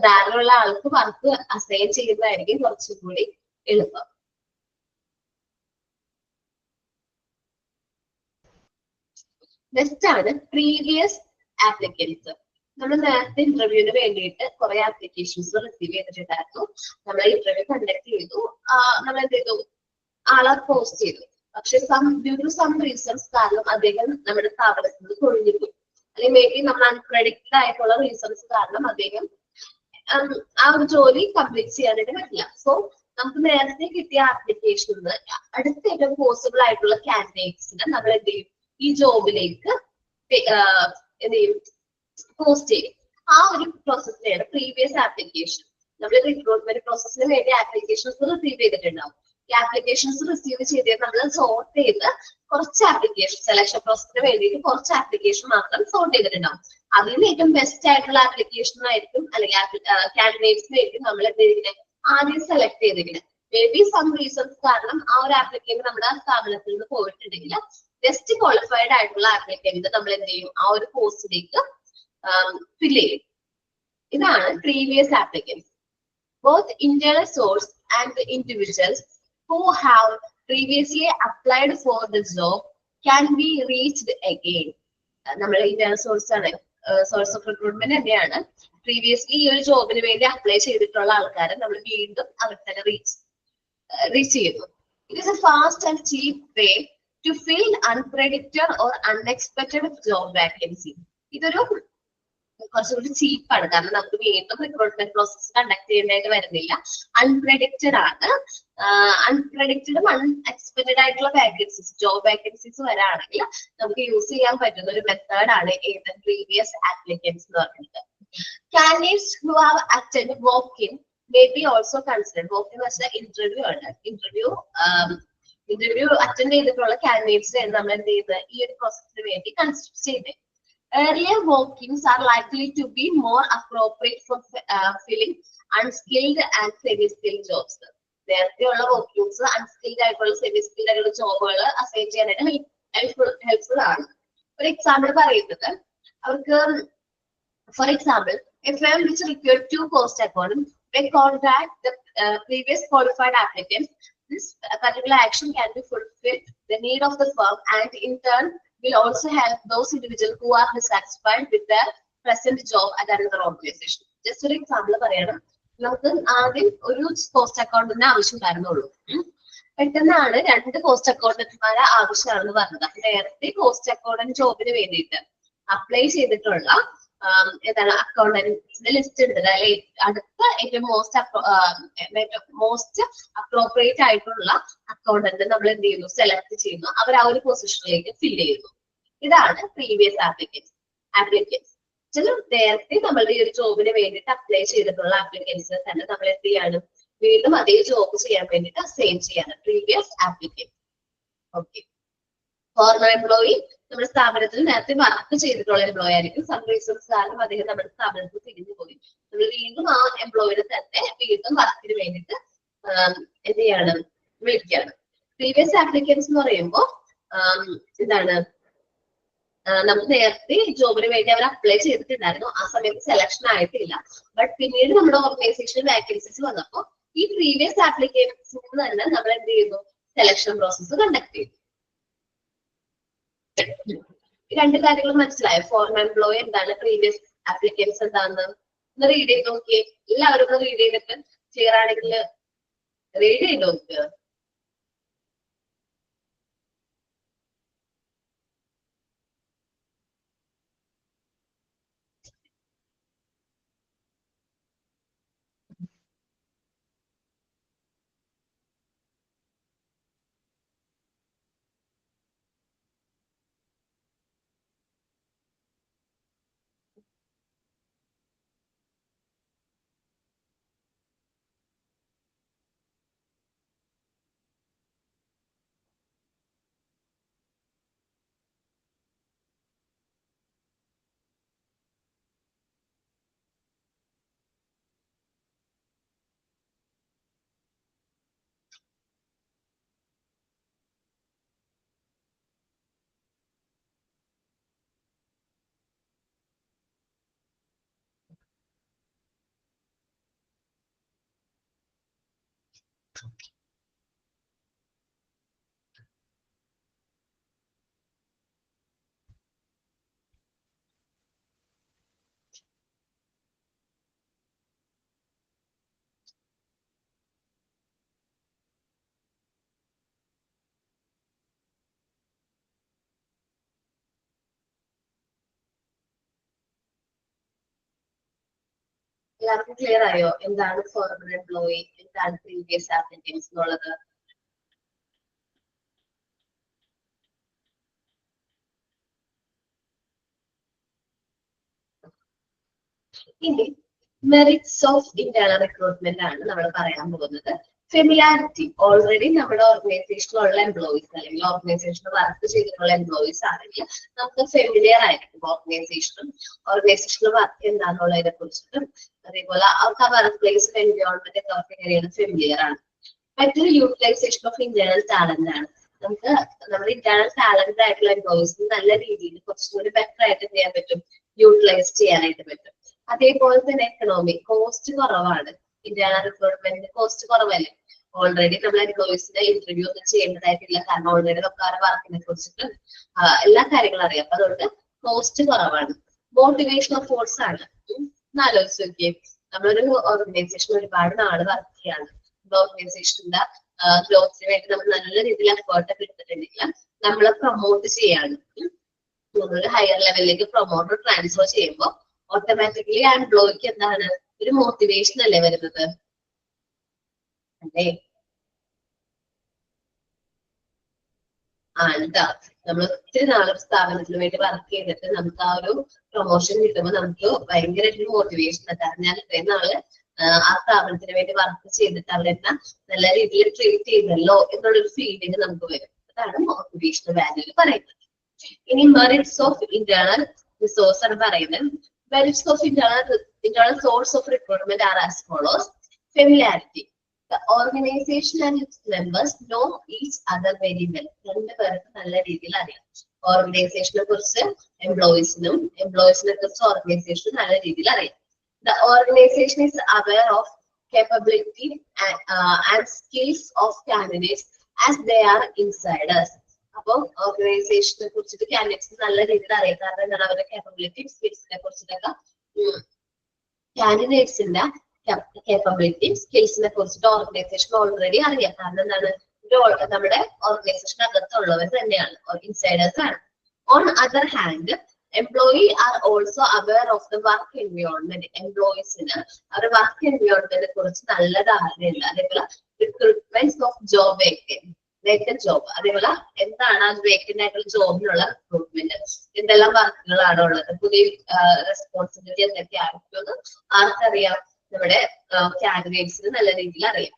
ധാരണയുള്ള ആൾക്ക് വർക്ക് അസൈൻ ചെയ്യുന്നതായിരിക്കും കുറച്ചും കൂടി എളുപ്പം. നെക്സ്റ്റ് ആണ് പ്രീവിയസ് ആപ്ലിക്കൻസ്. നമ്മൾ നേരത്തെ ഇന്റർവ്യൂവിന് വേണ്ടിയിട്ട് കുറെ ആപ്ലിക്കേഷൻസ് റിസീവ് ചെയ്തിട്ടുണ്ടായിരുന്നു. നമ്മൾ ഇന്റർവ്യൂ കണ്ടക്ട് ചെയ്തു. നമ്മൾ എന്ത് ചെയ്തു, ആളെ പോസ്റ്റ് ചെയ്തു. പക്ഷെ ഡ്യൂ ടു സം റീസൺസ് കാരണം അദ്ദേഹം നമ്മുടെ സ്ഥാപനത്തിൽ നിന്ന് കൊഴിഞ്ഞു പോയി. അല്ലെങ്കിൽ മേ ബി നമ്മൾ അൺപ്രഡിക്റ്റഡ് ആയിട്ടുള്ള റീസൺസ് കാരണം അദ്ദേഹം ആ ഒരു ജോലി കംപ്ലീറ്റ് ചെയ്യാനായിട്ട് പറ്റില്ല. സോ നമുക്ക് നേരത്തെ കിട്ടിയ ആപ്ലിക്കേഷനിൽ നിന്ന് അടുത്ത ഏറ്റവും പോസിബിൾ ആയിട്ടുള്ള കാൻഡിഡേറ്റ്സിനെ നമ്മൾ എന്ത് ചെയ്യും, ഈ ജോബിലേക്ക് എന്ത് ചെയ്യും, പോസ്റ്റ് ചെയ്യും. ആ ഒരു പ്രോസസ്സിനെയാണ് പ്രീവിയസ് ആപ്ലിക്കേഷൻ. നമ്മൾ റിക്രൂട്ട്മെന്റ് പ്രോസസ്സിന് വേണ്ടി ആപ്ലിക്കേഷൻസ് റിസീവ് ചെയ്തിട്ടുണ്ടാവും. ഈ ആപ്ലിക്കേഷൻസ് റിസീവ് ചെയ്ത് നമ്മൾ സോർട്ട് ചെയ്ത് കുറച്ച് ആപ്ലിക്കേഷൻ സെലക്ഷൻ പ്രോസസ്സിന് വേണ്ടിയിട്ട് കുറച്ച് ആപ്ലിക്കേഷൻ മാത്രം സോർട്ട് ചെയ്തിട്ടുണ്ടാവും. അതിൽ നിന്ന് ഏറ്റവും ബെസ്റ്റ് ആയിട്ടുള്ള ആപ്ലിക്കേഷൻ ആയിരിക്കും, അല്ലെങ്കിൽ കാൻഡിഡേറ്റ്സിന് ആയിരിക്കും നമ്മൾ എന്ത് ചെയ്തിരിക്കുന്നത്, ആദ്യം സെലക്ട് ചെയ്തിരിക്കുന്നത്. മേ ബി സം റീസൺസ് കാരണം ആ ഒരു ആപ്ലിക്കന്റ് നമ്മുടെ സ്ഥാപനത്തിൽ നിന്ന് പോയിട്ടുണ്ടെങ്കിൽ ബെസ്റ്റ് ക്വാളിഫൈഡ് ആയിട്ടുള്ള ആപ്ലിക്കന്റ് നമ്മൾ എന്ത് ചെയ്യും, ആ ഒരു പോസ്റ്റിലേക്ക് ഫിൽ ചെയ്യും. ഇതാണ് previous applicants. Both internal source and the individuals who have previously applied for the job can be reached again. നമ്മൾ ഇന്റേണൽ സോഴ്സ് ആണ്, സോഴ്സ് ഓഫ് റിക്രൂട്ട്മെന്റ് തന്നെയാണ്. പ്രീവിയസ്ലി ഈ ഒരു ജോബിന് വേണ്ടി അപ്ലൈ ചെയ്തിട്ടുള്ള ആൾക്കാരെ നമ്മൾ വീണ്ടും അവർ തന്നെ റീച്ച് ചെയ്യുന്നു. It is a fast and cheap way to fill unpredicted or unexpected job vacancy. ഇതൊരു കുറച്ചുകൂടി ചീപ്പാണ്, കാരണം നമുക്ക് വീണ്ടും റിക്രൂട്ട്മെന്റ് പ്രോസസ് കണ്ടക്ട് ചെയ്യേണ്ടതായിട്ട് വരുന്നില്ല. അൺപ്രഡിക്റ്റഡ് ആണ്. അൺപ്രഡിക്റ്റഡും അൺഎക്സ്പെക്റ്റഡ് ആയിട്ടുള്ള വാക്കൻസീസ്, ജോബ് വാക്കൻസീസ് വരാണെങ്കിൽ നമുക്ക് യൂസ് ചെയ്യാൻ പറ്റുന്ന ഒരു മെത്തേഡാണ് ഏത്, പ്രീവിയസ് ആപ്ലിക്കൻസ് എന്ന് പറയുന്നത്. Candidates who have attended walk-in may be also considered. Walk-in വെച്ചാൽ ഇന്റർവ്യൂ ആണ്. ഇന്റർവ്യൂ അറ്റൻഡ് ചെയ്തിട്ടുള്ള കാൻഡിഡേറ്റ്സ് നമ്മൾ എന്ത് ചെയ്യുന്നത്, ഈ ഒരു പ്രോസസ്സിന് വേണ്ടി കൺസിഡർ ചെയ്തത്. Earlier walk-ins are likely to be more appropriate for filling unskilled and semi-skilled jobs. നേരത്തെയുള്ള walk-ins അൺസ്കിൽഡ് ആയിട്ടുള്ള സെമി-സ്കിൽഡ് ആയിട്ടുള്ള ജോബുകൾ അസൈൻ ചെയ്യാനായിട്ട് ഹെൽപ്ഫുൾ ആണ്. ഒരു എക്സാമ്പിൾ പറയുന്നത്, അവർക്ക് for example, a firm which required 2 cost accountants may contact the previous qualified applicants. This particular action can be fulfilled the need of the firm and in turn will also help those individuals who are dissatisfied with their present job at another organization. Just ഒരു example പറയണം. നമുക്ക് ആദ്യം ഒരു cost അക്കൗണ്ടന്റിന് ആവശ്യമുണ്ടായിരുന്നുള്ളൂ. പെട്ടെന്നാണ് 2 cost അക്കൗണ്ടന്റ്മാരെ ആവശ്യമാണെന്ന് പറഞ്ഞത്. അപ്പൊ നേരത്തെ കോസ്റ്റ് അക്കൗണ്ടന്റ് ജോബിന് വേണ്ടിയിട്ട് അപ്ലൈ ചെയ്തിട്ടുള്ള എന്താണ് അക്കൗണ്ടന്റ്സിന്റെ ലിസ്റ്റ് ഉണ്ട്. അല്ലെങ്കിൽ അടുത്ത ഏറ്റവും മോസ്റ്റ് അപ്രോപ്രിയേറ്റ് ആയിട്ടുള്ള അക്കൗണ്ടന്റ് നമ്മൾ എന്ത് ചെയ്യുന്നു, സെലക്ട് ചെയ്യുന്നു. അവർ ആ ഒരു പൊസിഷനിലേക്ക് ഫിൽ ചെയ്യുന്നു. ഇതാണ് പ്രീവിയസ് ആപ്ലിക്കൻസ്. നേരത്തെ നമ്മളുടെ ഈ ഒരു ജോബിന് വേണ്ടിയിട്ട് അപ്ലൈ ചെയ്തിട്ടുള്ള ആപ്ലിക്കൻസ് തന്നെ നമ്മൾ എന്ത് ചെയ്യാണ്, വീണ്ടും അതേ ജോബ് ചെയ്യാൻ വേണ്ടിയിട്ട് അസൈൻ ചെയ്യാണ്, previous applicants. Okay. Formal employee നമ്മുടെ സ്ഥാപനത്തിൽ നേരത്തെ വർക്ക് ചെയ്തിട്ടുള്ള എംപ്ലോയി ആയിരിക്കും. സം റീസൺസ് കാരണം അദ്ദേഹം നമ്മുടെ സ്ഥാപനത്തിൽ തിരിഞ്ഞു പോയി. നമ്മൾ വീണ്ടും ആ എംപ്ലോയിനെ തന്നെ വീണ്ടും വർക്കിന് വേണ്ടിയിട്ട് എന്ത് ചെയ്യാണ്, വിളിക്കുകയാണ്. പ്രീവിയസ് ആപ്ലിക്കൻസ് എന്ന് പറയുമ്പോൾ എന്താണ്, നമുക്ക് നേരത്തെ ജോബിന് വേണ്ടി അവർ അപ്ലൈ ചെയ്തിട്ടുണ്ടായിരുന്നു. ആ സമയത്ത് സെലക്ഷൻ ആയിട്ടില്ല. ബട്ട് പിന്നീട് നമ്മുടെ ഓർഗനൈസേഷനിൽ വാക്കൻസീസ് വന്നപ്പോൾ ഈ പ്രീവിയസ് ആപ്ലിക്കൻസിൽ തന്നെ നമ്മൾ എന്ത് ചെയ്യുന്നു, സെലക്ഷൻ പ്രോസസ് കണ്ടക്ട് ചെയ്തു. രണ്ട് കാര്യങ്ങൾ മനസ്സിലായോ? ഫോർമൽ എംപ്ലോയി എന്താണ്, പ്രീവിയസ് ആപ്ലിക്കൻസ് എന്താണെന്ന് ഒന്ന് റീഡ് ചെയ്ത് നോക്കിയേ. എല്ലാവരും ഒന്ന് റീഡ് ചെയ്തിട്ട് ക്ലിയർ ആണെങ്കിൽ റീഡ് ചെയ്ത് നോക്കുക. എല്ലാവർക്കും ക്ലിയർ ആയോ എന്താണ് ഫോർമർ എംപ്ലോയി, എന്താണ് പ്രീവിയസ് ആപ്ലിക്കൻസ് എന്നുള്ളത്? ഇനി മെറിറ്റ്സ് ഓഫ് ഇന്റേണൽ റിക്രൂട്ട്മെന്റ് ആണ് നമ്മൾ പറയാൻ പോകുന്നത്. ഫെമിലാരിറ്റി, ഓൾറെഡി നമ്മുടെ ഓർഗനൈസേഷനിലുള്ള എംപ്ലോയീസ് അല്ലെങ്കിൽ ഓർഗനൈസേഷനിൽ വർക്ക് ചെയ്തിട്ടുള്ള എംപ്ലോയീസ് ആണെങ്കിൽ നമുക്ക് ഫെമിലിയർ ആയിരിക്കും ഓർഗനൈസേഷനിൽ വർക്ക് എന്താണെന്നുള്ളതിനെ കുറിച്ചിട്ടും അതേപോലെ അവർക്ക് ആ വർക്ക് പ്ലേസ് എൻവയോൺമെന്റ് ഒക്കെ അവർക്ക് എങ്ങനെയാണ് ഫെമിലിയർ ആണ്. മറ്റൊരു യൂട്ടിലൈസേഷൻ ഓഫ് ഇന്റേണൽ ടാലന്റ് ആണ്. നമുക്ക് നമ്മുടെ ഇന്റേണൽ ടാലന്റ് ആയിട്ടുള്ള എംപ്ലോയീസിന് നല്ല രീതിയിൽ കുറച്ചും കൂടി ബെറ്റർ ആയിട്ട് ചെയ്യാൻ പറ്റും, യൂട്ടിലൈസ് ചെയ്യാനായിട്ട് പറ്റും. അതേപോലെ തന്നെ എക്കണോമി, കോസ്റ്റ് കുറവാണ്. ഇന്റേണൽ റിക്രൂട്ട്മെന്റ് കോസ്റ്റ് കുറവല്ലേ. ഓൾറെഡി നമ്മൾ എംപ്ലോയീസിനെ ഇന്റർവ്യൂ ഒന്നും ചെയ്യേണ്ടതായിട്ടില്ല, കാരണം ഓൾറെഡി നമുക്ക് അവരുടെ വർക്കിനെ കുറിച്ചിട്ട് എല്ലാ കാര്യങ്ങളും അറിയാം. അപ്പൊ അതുകൊണ്ട് കോസ്റ്റ് കുറവാണ്. മോട്ടിവേഷൻ ഓഫ് ഫോഴ്സ് ആണ്. ആലോചിച്ച് നോക്കിയേ, നമ്മളൊരു ഓർഗനൈസേഷൻ ഒരുപാട് നാള് വർക്ക് ചെയ്യാണ്. ഓർഗനൈസേഷന്റെ ഗ്രോത്തിന് വേണ്ടി നമ്മൾ നല്ല രീതിയിൽ എഫേർട്ട് ഒക്കെ എടുത്തിട്ടുണ്ടെങ്കിൽ നമ്മളെ പ്രൊമോട്ട് ചെയ്യാണ്. നമ്മളൊരു ഹയർ ലെവലിലേക്ക് പ്രൊമോട്ട് ട്രാൻസ്ഫർ ചെയ്യുമ്പോൾ ഓട്ടോമാറ്റിക്കലി ആ എംപ്ലോയിക്ക് എന്താണ് ഒരു മോട്ടിവേഷൻ അല്ലേ വരുന്നത് അല്ലേ? എന്താ നമ്മൾ ഒത്തിരി നാളെ സ്ഥാപനത്തിന് വേണ്ടി വർക്ക് ചെയ്തിട്ട് നമുക്ക് ആ ഒരു പ്രൊമോഷൻ കിട്ടുമ്പോൾ നമുക്ക് ഭയങ്കര ഒരു മോട്ടിവേഷൻ. കാരണം ഞാൻ ഇത്രയും നാള് ആ സ്ഥാപനത്തിന് വേണ്ടി വർക്ക് ചെയ്തിട്ട് അവരെന്നെ നല്ല രീതിയിൽ ട്രീറ്റ് ചെയ്തല്ലോ എന്നുള്ളൊരു ഫീലിംഗ് നമുക്ക് വരും. അതാണ് മോട്ടിവേഷണൽ വാല്യൂ പറയുന്നത്. ഇനി മെറിറ്റ്സ് ഓഫ് ഇന്റേണൽ റിസോഴ്സ് ആണ് പറയുന്നത്. Merits of internal source of recruitment are as follows. Familiarity, the organization and its members know each other very well. രണ്ടുപേർക്ക് നല്ല രീതിയിൽ അറിയാം. ഓർഗനൈസേഷനെ കുറിച്ച് എംപ്ലോയീസിനും എംപ്ലോയീസിനെ കുറിച്ച് ഓർഗനൈസേഷനും നല്ല രീതിയിൽ അറിയാം. The organization is aware of capability and skills of candidates as they are insiders. അപ്പോൾ ഓർഗനൈസേഷനെ കുറിച്ചിട്ട് കാൻഡിഡേറ്റ്സ് നല്ല രീതിയിൽ അറിയാം. കാരണം എന്താണ് അവരുടെ capability സ്കിൽസിനെ കുറിച്ചിട്ടൊക്കെ കാൻഡിഡേറ്റ്സിന്റെ capability സ്കിൽസിനെ കുറിച്ചിട്ട് ഓർഗനൈസേഷൻ ഓൾറെഡി അറിയാം. കാരണം എന്താണ് നമ്മുടെ ഓർഗനൈസേഷൻ അകത്തുള്ളവർ തന്നെയാണ്, ഇൻസൈഡേഴ്സ് ആണ്. On other hand employee are also aware of the work environment. എംപ്ലോയീസിന് അവരുടെ വർക്ക് എൻവയോൺമെന്റിനെ കുറിച്ച് നല്ല ധാരണയുണ്ട്. അതേപോലെ recruitment of job vacant job, അതേപോലെ എന്താണ് ആ വേക്കന്റ് ആയിട്ടുള്ള ജോബിനുള്ള റിക്രൂട്ട്മെന്റ്, എന്തെല്ലാം വർക്കുകളാണ് ഉള്ളത്, പുതിയ റെസ്പോൺസിബിലിറ്റി എന്തൊക്കെ ആയിരിക്കും ആർക്കറിയാം, നമ്മുടെ കാൻഡിഡേറ്റ്സിന് നല്ല രീതിയിൽ അറിയാം.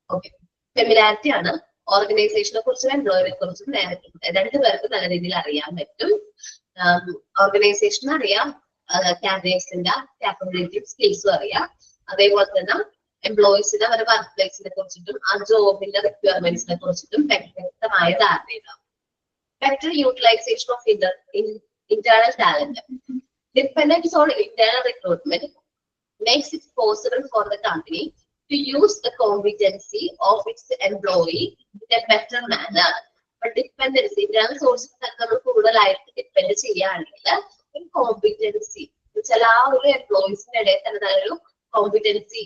ഓക്കെ, ഫെമിലാരിറ്റി ആണ്. ഓർഗനൈസേഷനെ കുറിച്ചും എംപ്ലോയിനെ കുറിച്ചും രണ്ടുപേർക്ക് നല്ല രീതിയിൽ അറിയാൻ പറ്റും. ഓർഗനൈസേഷൻ അറിയാം, കാൻഡിഡേറ്റ്സിന്റെ കാപ്പബിലിറ്റിയും സ്കിൽസും അറിയാം. അതേപോലെ തന്നെ എംപ്ലോയീസിന് അവരുടെ വർക്ക് പ്ലേസിനെ കുറിച്ചിട്ടും ആ ജോബിന്റെ റിക്വയർമെന്റ്സിനെ കുറിച്ചിട്ടും വ്യക്തമായ ധാരണയുണ്ടാവും. Better utilisation of internal talent. Dependence on internal recruitment makes it possible for the company to use the competency of its employee in a better manner. But dependency, internal sources നമ്മൾ കൂടുതലായിട്ട് depend ചെയ്യുകയാണെങ്കിൽ ഒരു competency ചില ആ ഒരു എംപ്ലോയീസിന്റെ ഇടയിൽ തന്നെ നല്ലൊരു കോമ്പിറ്റൻസി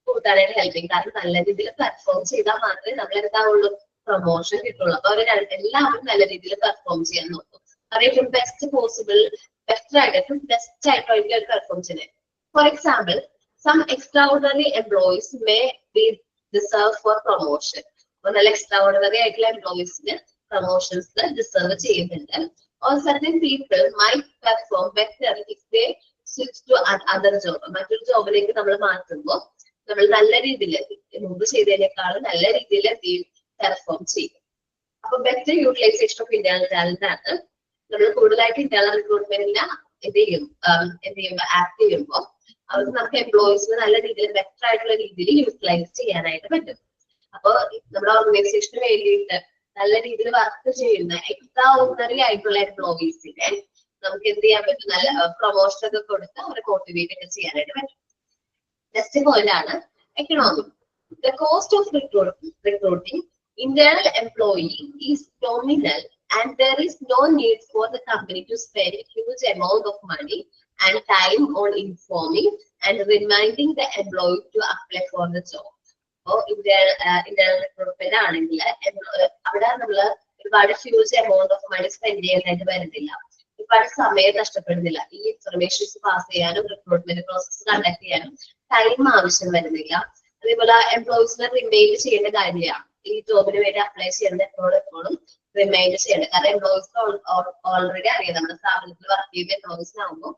കൂട്ടാനായിട്ട് ഹെൽപ്പ് ചെയ്യും. കാരണം നല്ല രീതിയിൽ പെർഫോം ചെയ്താൽ മാത്രമേ നമ്മൾ എന്താവുള്ളൂ, പ്രൊമോഷൻ കിട്ടുള്ളൂ. അപ്പൊ അവർ എല്ലാവരും നല്ല രീതിയിൽ പെർഫോം ചെയ്യാൻ നോക്കും. അറിയാം ബെസ്റ്റ് പോസിബിൾ, ബെറ്റർ ആയിട്ടും ബെസ്റ്റ് ആയിട്ടും പെർഫോം ചെയ്യുന്നത്. For example, some extraordinary employees may be deserve for promotion. അപ്പോൾ നല്ല എക്സ്ട്രാordinary ആയിട്ടുള്ള എംപ്ലോയീസിന് പ്രൊമോഷൻസ് ഡിസേർവ് ചെയ്യുന്നുണ്ട്. Or certain people might perform better if they switch to other job. മറ്റൊരു ജോബിലേക്ക് നമ്മൾ മാറ്റുമ്പോൾ നമ്മൾ നല്ല രീതിയിൽ മുമ്പ് ചെയ്തതിനേക്കാളും നല്ല രീതിയിൽ പെർഫോം ചെയ്യും. അപ്പൊ better utilisation of internal talent ആണ്. നമ്മൾ കൂടുതലായിട്ട് ഇന്റേണൽ റിക്രൂട്ട്മെന്റിനെ എന്ത് ചെയ്യുമ്പോൾ ആക്ട് ചെയ്യുമ്പോൾ അവർക്ക് നമുക്ക് എംപ്ലോയീസിന് നല്ല രീതിയിൽ ബെറ്റർ ആയിട്ടുള്ള രീതിയിൽ യൂട്ടിലൈസ് ചെയ്യാനായിട്ട് പറ്റും. അപ്പൊ നമ്മുടെ ഓർഗനൈസേഷന് വേണ്ടിയിട്ട് നല്ല രീതിയിൽ വർക്ക് ചെയ്യുന്ന എക്സ്ട്രാordinary ആയിട്ടുള്ള എംപ്ലോയീസിനെ നമുക്ക് എന്ത് ചെയ്യാൻ പറ്റും, നല്ല പ്രൊമോഷൻ ഒക്കെ കൊടുത്ത് അവരെ മോട്ടിവേറ്റ് ഒക്കെ ചെയ്യാനായിട്ട് പറ്റും. നെക്സ്റ്റ് പോയിന്റ് ആണ് economy. The cost of recruiting internal employee is nominal and there is no need for the company to spend a huge amount of money and time on informing and reminding the employee to apply for the job. അപ്പോൾ internal recruitment ആണെങ്കിൽ അവിടെ നമ്മൾ ഒരുപാട് huge amount of money spend ചെയ്യാനായിട്ട് വരുന്നില്ല. ഒരുപാട് സമയം നഷ്ടപ്പെടുന്നില്ല. ഈ ഇൻഫർമേഷൻസ് പാസ് ചെയ്യാനും റിക്രൂട്ട്മെന്റ് പ്രോസസ് കണ്ടക്ട് ചെയ്യാനും ടൈം ആവശ്യം വരുന്നില്ല. അതേപോലെ എംപ്ലോയീസിനെ റിമൈൻഡ് ചെയ്യേണ്ട കാര്യമില്ല. ഈ ജോബിന് വേണ്ടി അപ്ലൈ ചെയ്യുന്നത് എപ്പോഴും റിമൈൻഡ് ചെയ്യേണ്ടത്. കാരണം എംപ്ലോയീസിന് ഓൾറെഡി അറിയാം. നമ്മുടെ സ്ഥാപനത്തിൽ വർക്ക് ചെയ്യുന്ന എംപ്ലോയീസിനാകുമ്പോൾ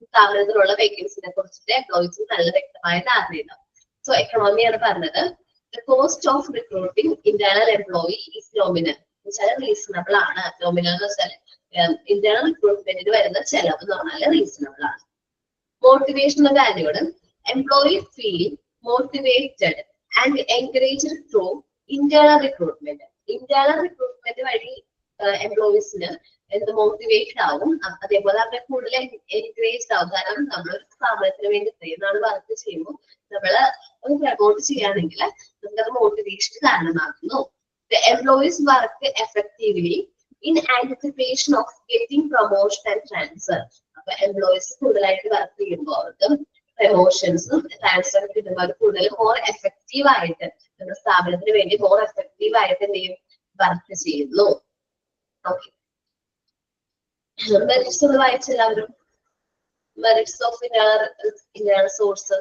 സ്ഥാപനത്തിലുള്ള വേക്കൻസിനെ കുറിച്ചിട്ട് എംപ്ലോയീസിന് നല്ല വ്യക്തമായ ധാരണയുണ്ടാവും. സോ എക്കണോമിയാണ് പറഞ്ഞത്, the cost of recruiting internal employee is nominal. വെച്ചാൽ റീസണബിൾ ആണ്. നോമിനൽ എന്ന് വെച്ചാൽ ഇന്റേണൽ റിക്രൂട്ട്മെന്റിന് വരുന്ന ചെലവ് എന്ന് പറഞ്ഞാൽ റീസണബിൾ ആണ്. Motivational valued employee feel motivated and encouraged through internal recruitment. Internal recruitment വഴി എംപ്ലോയീസിന് എന്ത് മോട്ടിവേറ്റഡ് ആവും, അതേപോലെ അവരെ കൂടുതൽ എൻകറേജ്ഡ് ആവും. കാരണം നമ്മളൊരു സ്ഥാപനത്തിന് വേണ്ടി ഇത്രയും നാൾ വർക്ക് ചെയ്യുമ്പോൾ നമ്മള് ഒന്ന് പ്രമോട്ട് ചെയ്യുകയാണെങ്കിൽ നമുക്കത് മോട്ടിവേഷൻ കാരണമാകുന്നു. The employees work effectively in anticipation of getting promotion and transfer. അപ്പൊ എംപ്ലോയീസ് കൂടുതലായിട്ട് വർക്ക് ചെയ്യുമ്പോൾ അവർക്ക് പ്രമോഷൻസും ട്രാൻസ്ഫർ കിട്ടുമ്പോൾ കൂടുതൽ മോർ എഫക്റ്റീവ് ആയിട്ട് നമ്മുടെ സ്ഥാപനത്തിന് വേണ്ടി മോർ എഫക്റ്റീവ് ആയിട്ട് എന്ത് ചെയ്യും, വർക്ക് ചെയ്യുന്നു. ഓക്കെ, മെറിറ്റ്സ് ഒന്ന് വായിച്ചെല്ലാവരും. Merits of internal source.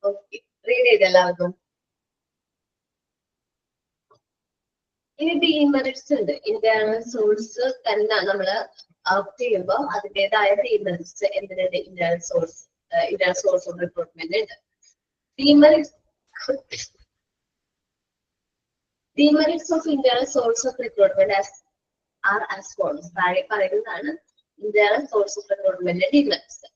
Okay, read ചെയ്തെല്ലാവർക്കും. ഇനി ഡീമെറിറ്റ്സ് ഉണ്ട്. ഇന്റേണൽ സോഴ്സ് തന്നെ നമ്മൾ ഔട്ട് ചെയ്യുമ്പോൾ അതിൻ്റെതായ ഡീമെറിറ്റ്സ് എന്തിനുണ്ട്? ഇന്റേണൽ സോഴ്സ് ഓഫ് റിക്രൂട്ട്മെന്റ് ഉണ്ട്. Demerits of internal source of recruitment are as follows. താഴെ പറയുന്നതാണ് internal source of recruitment demerits.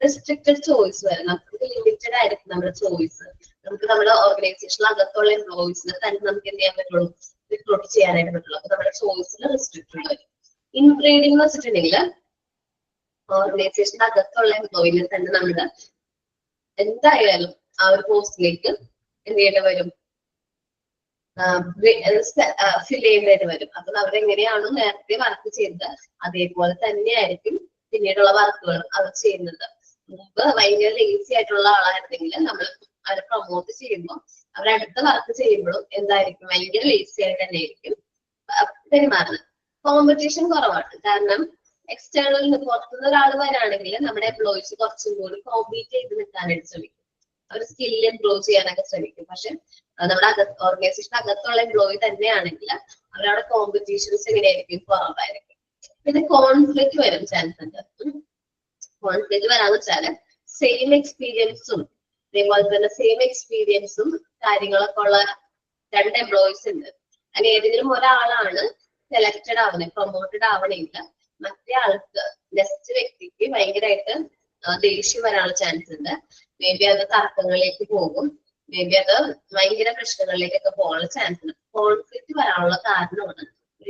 Restricted choice വരെ, നമുക്ക് ലിമിറ്റഡ് ആയിരിക്കും നമ്മുടെ ചോയ്സ്. നമുക്ക് നമ്മുടെ ഓർഗനൈസേഷനിൽ അകത്തുള്ള എംപ്ലോയീസിനെ തന്നെ നമുക്ക് എന്ത് ചെയ്യാൻ പറ്റുള്ളൂ, റിക്രൂട്ട് ചെയ്യാനായിട്ട് പറ്റുള്ളൂ. അപ്പൊ നമ്മുടെ ചോയ്സിൽ റെസ്ട്രിക്റ്റഡ് വരും. ഇൻബ്രീഡിംഗ് എന്ന് വെച്ചിട്ടുണ്ടെങ്കിൽ ഓർഗനൈസേഷന്റെ അകത്തുള്ള എംപ്ലോയിനെ തന്നെ നമ്മൾ എന്തായാലും ആ ഒരു പോസ്റ്റിലേക്ക് എന്ത് ചെയ്യേണ്ടി വരും, ഫിൽ ചെയ്യേണ്ടതായിട്ട് വരും. അപ്പൊ അവരെങ്ങനെയാണോ നേരത്തെ വർക്ക് ചെയ്തത് അതേപോലെ തന്നെയായിരിക്കും പിന്നീടുള്ള വർക്കുകൾ അവർ ചെയ്യുന്നത്. മുമ്പ് ഭയങ്കര ലേസി ആയിട്ടുള്ള ആളായിരുന്നെങ്കിൽ നമ്മൾ അവരെ പ്രൊമോട്ട് ചെയ്യുമ്പോൾ അവരടുത്ത വർക്ക് ചെയ്യുമ്പോഴും എന്തായിരിക്കും, ഭയങ്കര ലേസി ആയിട്ട് തന്നെ ആയിരിക്കും പെരുമാറുന്നത്. കോമ്പറ്റീഷൻ കുറവാണ്. കാരണം എക്സ്റ്റേണൽ പുറത്തുനിന്ന് ഒരാൾ വരാണെങ്കിൽ നമ്മുടെ എംപ്ലോയീസ് കുറച്ചും കൂടി കോമ്പീറ്റ് ചെയ്ത് നിൽക്കാനായിട്ട് ശ്രമിക്കും. അവർ സ്കില്ല് ഇംപ്രൂവ് ചെയ്യാനൊക്കെ ശ്രമിക്കും. പക്ഷെ നമ്മുടെ ഓർഗനൈസേഷൻ അകത്തുള്ള എംപ്ലോയി തന്നെയാണെങ്കിൽ അവരവിടെ കോമ്പറ്റീഷൻസ് എങ്ങനെയായിരിക്കും, കുറവായിരിക്കും. പിന്നെ കോൺഫ്ലിക്റ്റ് വരും ചാൻസ് ഉണ്ട്. കോൺഫ്ലിക്റ്റ് വരാന്ന് വെച്ചാല് സെയിം എക്സ്പീരിയൻസും അതേപോലെ തന്നെ കാര്യങ്ങളൊക്കെ ഉള്ള രണ്ട് എംപ്ലോയീസ് ഉണ്ട്. അതിൽ ഏതെങ്കിലും ഒരാളാണ് സെലക്ടഡ് ആവുന്നത്, പ്രൊമോട്ടഡ് ആവണമെങ്കിൽ മറ്റേ ആൾക്ക് നെക്സ്റ്റ് വ്യക്തിക്ക് ഭയങ്കരമായിട്ട് ദേഷ്യം വരാനുള്ള ചാൻസ് ഉണ്ട്. മേ ബി അത് തർക്കങ്ങളിലേക്ക് പോകും, മേ ബി അത് ഭയങ്കര പ്രശ്നങ്ങളിലേക്കൊക്കെ പോകാനുള്ള ചാൻസ് ഉണ്ട്. കോൺഫ്ലിക്റ്റ് വരാനുള്ള കാരണമാണ്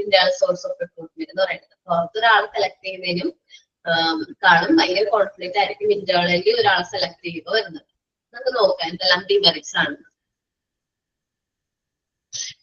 ഇന്റേണൽ സോഴ്സ് ഓഫ് റിക്രൂട്ട്മെന്റ് എന്ന് പറയുന്നത്. പുറത്തൊരാൾ സെലക്ട് ചെയ്യുന്നതിനും കാണും ഭയങ്കര കോൺഫ്ലിക്റ്റ് ആയിരിക്കും ഇന്റേണലി ഒരാൾ സെലക്ട് ചെയ്യുമ്പോൾ വരുന്നത്. നമുക്ക് നോക്കാം എന്തെല്ലാം ഡിമെറിറ്റ്സ് ആണ്.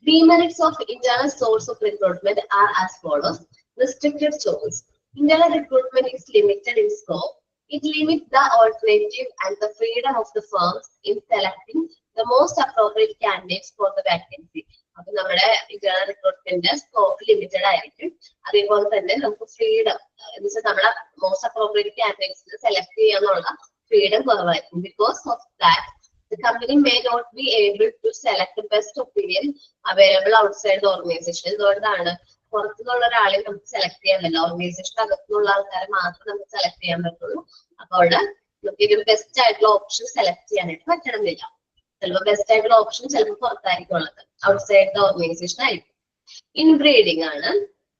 Demerits of internal source of recruitment are as follows. Restricted choice. Internal recruitment is limited in scope. It limits the alternative and the freedom of the firms in selecting the most appropriate candidates for the vacancy. അപ്പൊ നമ്മുടെ internal recruitment scope limited ആയിരിക്കും. അതേപോലെ തന്നെ നമുക്ക് freedom എന്ന് വെച്ചാൽ നമ്മളെ most appropriate കാൻഡിഡേറ്റ്സിനെ select ചെയ്യാനുള്ള ഫ്രീഡം കുറവായിരിക്കും. Because of that the company may not be able to select the best opinion available outside the organization. എന്തുകൊണ്ടാണ് പുറത്തുനിന്നുള്ള ഒരാളെ നമുക്ക് സെലക്ട് ചെയ്യാൻ പറ്റില്ല, ഓർഗനൈസേഷൻ അകത്തുനിന്നുള്ള ആൾക്കാരെ മാത്രം നമുക്ക് സെലക്ട് ചെയ്യാൻ പറ്റുള്ളൂ. അപ്പൊ അവിടെ നമുക്ക് ഇതിൽ ബെസ്റ്റ് ആയിട്ടുള്ള ഓപ്ഷൻ സെലക്ട് ചെയ്യാനായിട്ട് പറ്റണമെന്നില്ല. ചിലപ്പോൾ ബെസ്റ്റ് ആയിട്ടുള്ള ഓപ്ഷൻ ചിലപ്പോൾ പുറത്തായിരിക്കും ഉള്ളത്, ഔട്ട്സൈഡ് ദ ഓർഗനൈസേഷൻ ആയിരിക്കും. ഇൻബ്രീഡിംഗ് ആണ്.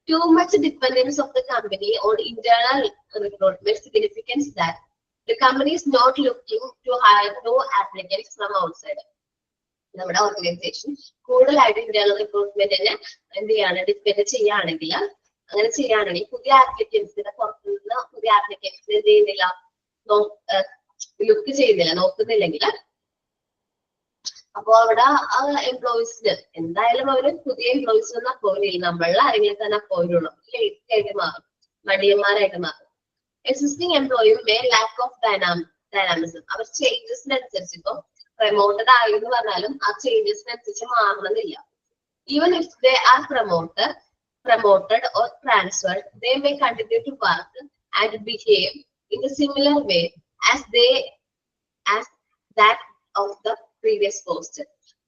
Too much dependence of the company on internal recruitment significance that the company is not looking to hire no applicants from outside. നമ്മുടെ organisation കൂടുതലായിട്ട് internal റിക്രൂട്ട്മെന്റിനെ എന്ത് ചെയ്യാണ്, ഡിപ്പെൻഡ് ചെയ്യുകയാണെങ്കിൽ, അങ്ങനെ ചെയ്യുകയാണെങ്കിൽ പുതിയ ആപ്ലിക്കൻസിനെ പുറത്തുനിന്ന് പുതിയ ആപ്ലിക്കൻസിന് എന്ത് ചെയ്യുന്നില്ല, ലുക്ക് ചെയ്യുന്നില്ല, നോക്കുന്നില്ലെങ്കിൽ അപ്പൊ അവിടെ ആ എംപ്ലോയീസിന് എന്തായാലും അവര് പുതിയ എംപ്ലോയീസ് ഒന്നും അപ്പോയിന്റ് ചെയ്യില്ല, നമ്മളിൽ ആരെങ്കിലും തന്നെ അപ്പോയിന്റ് ഉള്ളൂ, ലേറ്റ് ആയിട്ട് മാറും, മടിയന്മാരായിട്ട് മാറും. Existing employee may lack of dynamism. അവർ ചേഞ്ചസിനനുസരിച്ച് ഇപ്പൊ പ്രൊമോട്ടഡ് ആയി എന്ന് പറഞ്ഞാലും ആ ചേഞ്ചസിനനുസരിച്ച് മാറണമെന്നില്ല. Even if they are promoted or transferred, they may continue to work and behave in a similar way as that of the previous post.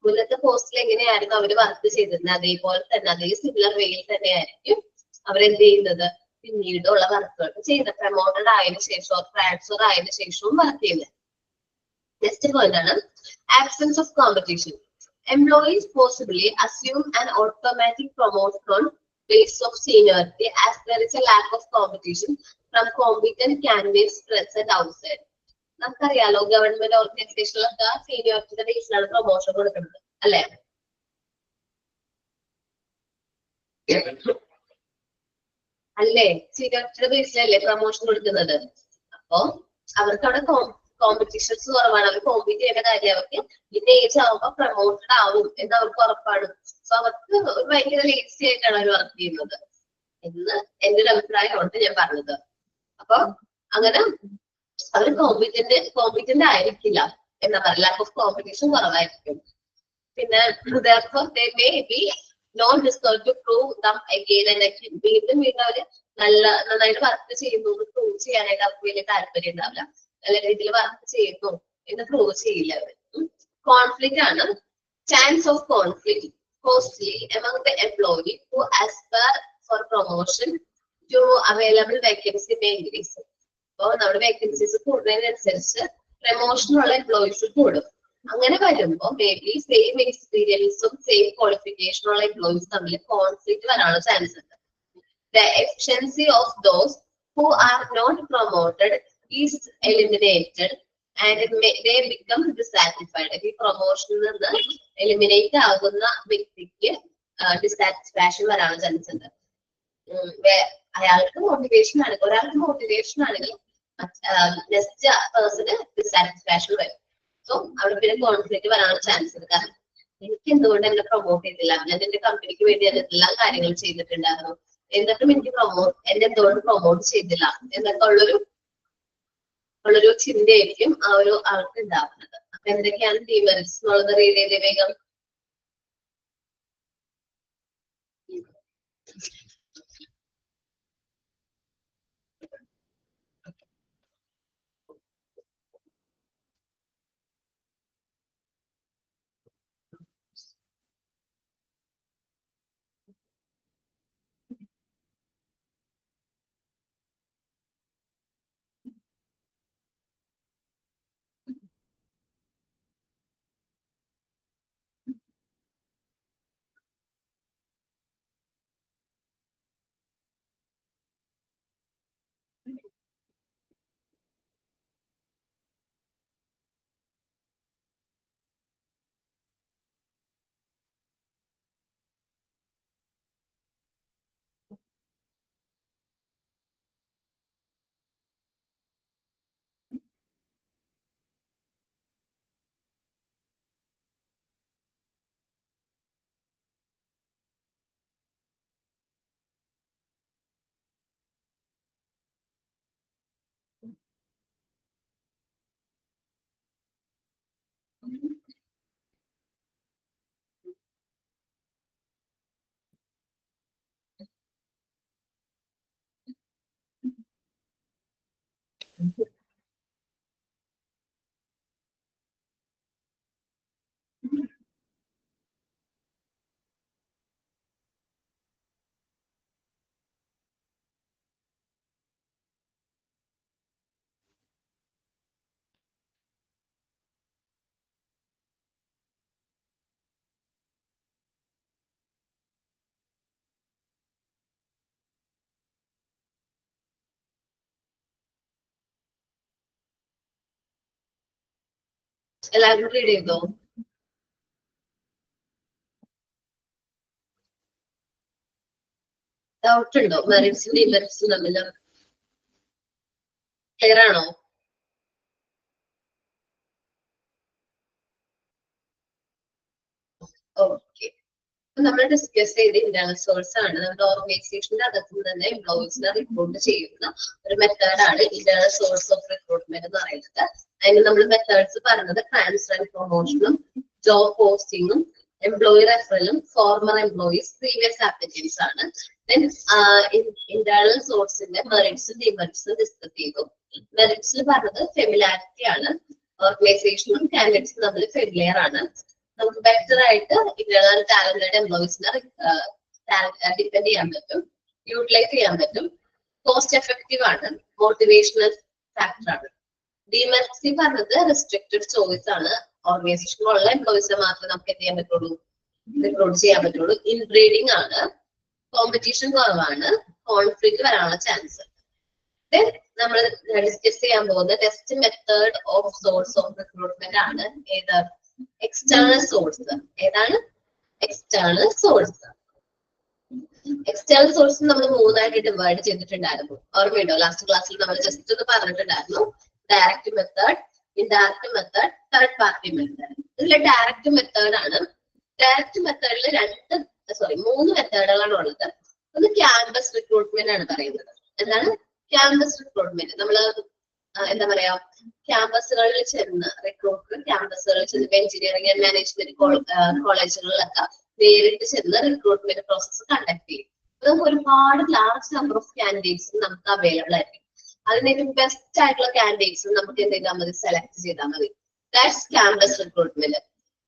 മുന്നത്തെ പോസ്റ്റിൽ എങ്ങനെയായിരുന്നു അവർ വർക്ക് ചെയ്തിരുന്നത് അതേപോലെ തന്നെ അതേ സിമിലർ വേയിൽ തന്നെയായിരിക്കും അവരെന്ത് ചെയ്യുന്നത്, പിന്നീടുള്ള വർക്കുകൾ ചെയ്യുന്നത്. പ്രൊമോട്ടഡ് ആയതിനു ശേഷവും ട്രാൻസ്ഫർ ആയതിനു ശേഷവും വർക്ക് ചെയ്യുന്നത്. നെക്സ്റ്റ് പോയിന്റ് ആണ് absence of competition. Employees possibly assume an automatic promotion on basis of seniority as there is a lack of competition from competent candidates present outside. നമുക്കറിയാലോ ഗവൺമെന്റ് ഓർഗനൈസേഷനിലൊക്കെ സീനിയോറിറ്റിയുടെ ബേസിലാണ് promotion കൊടുക്കുന്നത് അല്ലെ. അല്ലേ, സീനിയോറിറ്റിയുടെ ബേസിലല്ലേ promotion കൊടുക്കുന്നത്. അപ്പൊ അവർക്ക് അവിടെ കോമ്പറ്റീഷൻസ് കുറവാണ്, അവർ കോമ്പീറ്റ് ചെയ്യേണ്ട കാര്യം, അവർക്ക് ഇതിന്റെ ഏജ് ആവുമ്പോ പ്രൊമോട്ടഡ് ആവും എന്ന് അവർക്ക് ഉറപ്പാണ്. സോ അവർക്ക് ഒരു ഭയങ്കര ലേസി ആയിട്ടാണ് അവർ വർക്ക് ചെയ്യുന്നത് എന്ന് എന്റെ ഒരു അഭിപ്രായമാണ് ഞാൻ പറഞ്ഞത്. അപ്പൊ അങ്ങനെ അവർ കോമ്പീറ്റന്റ് ആയിരിക്കില്ല എന്താ പറയുക, ലാക്ക് ഓഫ് കോമ്പറ്റീഷൻ കുറവായിരിക്കും. പിന്നെ therefore they may be not discouraged to prove them again and again. വീണ്ടും അവര് നന്നായിട്ട് വർക്ക് ചെയ്യുന്നു എന്ന് പ്രൂവ് ചെയ്യാനായിട്ട് അവർക്ക് വലിയ താല്പര്യം ഉണ്ടാവില്ല, നല്ല രീതിയിൽ വർക്ക് ചെയ്യുന്നു എന്ന് പ്രൂവ് ചെയ്യില്ല അവർ. കോൺഫ്ലിക്റ്റ് ആണ്. Chance of conflict costly among the employee who aspire for promotion to available vacancy may increase. അപ്പൊ നമ്മുടെ വേക്കൻസീസ് കൂടുന്നതിനനുസരിച്ച് പ്രൊമോഷനുള്ള എംപ്ലോയീസ് കൂടും. അങ്ങനെ വരുമ്പോ മേ ബി സെയിം എക്സ്പീരിയൻസും സെയിം ക്വാളിഫിക്കേഷനുള്ള എംപ്ലോയീസ് തമ്മിൽ കോൺഫ്ലിക്റ്റ് വരാനുള്ള ചാൻസ് ഉണ്ട്. The efficiency of those who are not promoted is eliminated and they become dissatisfied. ഈ പ്രൊമോഷനിൽ നിന്ന് എലിമിനേറ്റ് ആകുന്ന വ്യക്തിക്ക് ഡിസാറ്റിസ്ഫാക്ഷൻ വരാനുള്ള ചാൻസ് ഉണ്ട്. അയാൾക്ക് മോട്ടിവേഷൻ ആണ്, ഒരാൾക്ക് മോട്ടിവേഷൻ ആണെങ്കിൽ നെക്സ്റ്റ് പേഴ്സണ് ഡിസാറ്റിസ്ഫാക്ഷൻ വരും. സോ അവിടെ പിന്നെ കോൺഫ്ലിക്റ്റ് വരാനുള്ള ചാൻസ് ഉണ്ട്. കാരണം എനിക്ക് എന്തുകൊണ്ട് എന്നെ പ്രൊമോട്ട് ചെയ്തില്ല, ഞാൻ എന്റെ കമ്പനിക്ക് വേണ്ടി എല്ലാ കാര്യങ്ങളും ചെയ്തിട്ടുണ്ടായിരുന്നു, എന്നിട്ടും എനിക്ക് എന്നെ എന്തുകൊണ്ട് പ്രൊമോട്ട് ചെയ്തില്ല എന്നൊക്കെ ഉള്ളൊരു ചിന്തയായിരിക്കും ആ ഒരു ആൾക്ക് ഉണ്ടാവുന്നത്. അപ്പൊ എന്തൊക്കെയാണ് ഡീമെറിറ്റ്സ് എന്നുള്ളത് റീഡ് ചെയ്തേ വേഗം. എല്ലാവരും റീഡ് ചെയ്തോ? ഡൗട്ട് ഉണ്ടോ? മെറിറ്റ്സും ഡിമെറിറ്റ്സും തമ്മിൽ ക്ലിയർ ആണോ? ഓക്കെ, നമ്മൾ ഡിസ്കസ് ചെയ്ത ഇന്റേണൽ സോഴ്സ് ആണ്. നമ്മുടെ ഓർഗനൈസേഷന്റെ അകത്ത് തന്നെ എംപ്ലോയീസിനെ റിക്രൂട്ട് ചെയ്യുന്ന ഒരു മെത്തേഡാണ് ഇന്റേണൽ സോഴ്സ് ഓഫ് റിക്രൂട്ട്മെന്റ് എന്ന് പറയുന്നത്. അതിന് നമ്മൾ മെത്തേഡ്സ് പറഞ്ഞത് ട്രാൻസ്ഫർ ആൻഡ് പ്രൊമോഷനും, ജോബ് പോസ്റ്റിംഗും, എംപ്ലോയി റെഫറലും, ഫോർമർ എംപ്ലോയീസ്, പ്രീവിയസ് ആപ്ലിക്കൻസ് ആണ്. ദെൻ ഇന്റേണൽ സോഴ്സിന്റെ മെറിറ്റ്സും ഡിമെറിറ്റ്സും ഡിസ്കസ് ചെയ്തു. മെറിറ്റ്സിൽ പറഞ്ഞത് ഫെമിലാരിറ്റി ആണ്. ഓർഗനൈസേഷനും കാൻഡിഡേറ്റ്സും തമ്മിൽ ഫെമിലിയർ ആണ്. നമുക്ക് ബെറ്റർ ആയിട്ട് ഇന്റേണൽ ടാലന്റഡ് എംപ്ലോയീസിനെ ഡിപെൻഡ് ചെയ്യാൻ പറ്റും, യൂട്ടിലൈസ് ചെയ്യാൻ പറ്റും. കോസ്റ്റ് എഫക്റ്റീവ് ആണ്, മോട്ടിവേഷണൽ ഫാക്ടർ ആണ്. ഡിമെറിറ്റ്സ് പറഞ്ഞത് റെസ്ട്രിക്റ്റഡ് ചോയ്സ് ആണ്. ഓർഗനൈസേഷനിലുള്ള എംപ്ലോയീസിനെ മാത്രമേ നമുക്ക് എന്ത് ചെയ്യാൻ പറ്റുള്ളൂ, റിക്രൂട്ട് ചെയ്യാൻ പറ്റുള്ളൂ. ഇൻബ്രീഡിംഗ് ആണ്, കോമ്പറ്റീഷൻ കുറവാണ്, കോൺഫ്ലിക്റ്റ് വരാനുള്ള ചാൻസ്. ദെൻ നമ്മൾ ഡിസ്കസ് ചെയ്യാൻ പോകുന്ന next method of source of recruitment ആണ് ഏത്? External source. ഏതാണ്? External source. എക്സ്റ്റേണൽ സോഴ്സ് നമ്മൾ മൂന്നായിട്ട് ഡിവൈഡ് ചെയ്തിട്ടുണ്ടായിരുന്നു. ഓർമ്മയുണ്ടോ? ലാസ്റ്റ് ക്ലാസ്സിൽ നമ്മൾ ജസ്റ്റ് ഒന്ന് പറഞ്ഞിട്ടുണ്ടായിരുന്നു. Direct method, indirect method, third party method. ഇതിലെ ഡയറക്റ്റ് മെത്തേഡ് ആണ്. ഡയറക്റ്റ് മെത്തേഡിൽ മൂന്ന് മെത്തേഡുകളാണ് ഉള്ളത്. ഒന്ന് ക്യാമ്പസ് റിക്രൂട്ട്മെന്റ് ആണ് പറയുന്നത്. എന്താണ് ക്യാമ്പസ് റിക്രൂട്ട്മെന്റ്? നമ്മള് എന്താ പറയാ, ക്യാമ്പസുകളിൽ ചെന്ന് ക്യാമ്പസുകളിൽ ചെന്ന് എഞ്ചിനീയറിംഗ് ആൻഡ് മാനേജ്മെന്റ് കോളേജുകളിലൊക്കെ നേരിട്ട് ചെന്ന് റിക്രൂട്ട്മെന്റ് പ്രോസസ് കണ്ടക്ട് ചെയ്യും. നമുക്ക് ഒരുപാട് ലാർജ് നമ്പർ ഓഫ് കാൻഡിഡേറ്റ്സ് നമുക്ക് അവൈലബിൾ ആയിരിക്കും. അതിന് ബെസ്റ്റ് ആയിട്ടുള്ള കാൻഡിഡേറ്റ്സ് നമുക്ക് എന്ത് ചെയ്താൽ മതി, സെലക്ട് ചെയ്താൽ മതി. That's campus recruitment.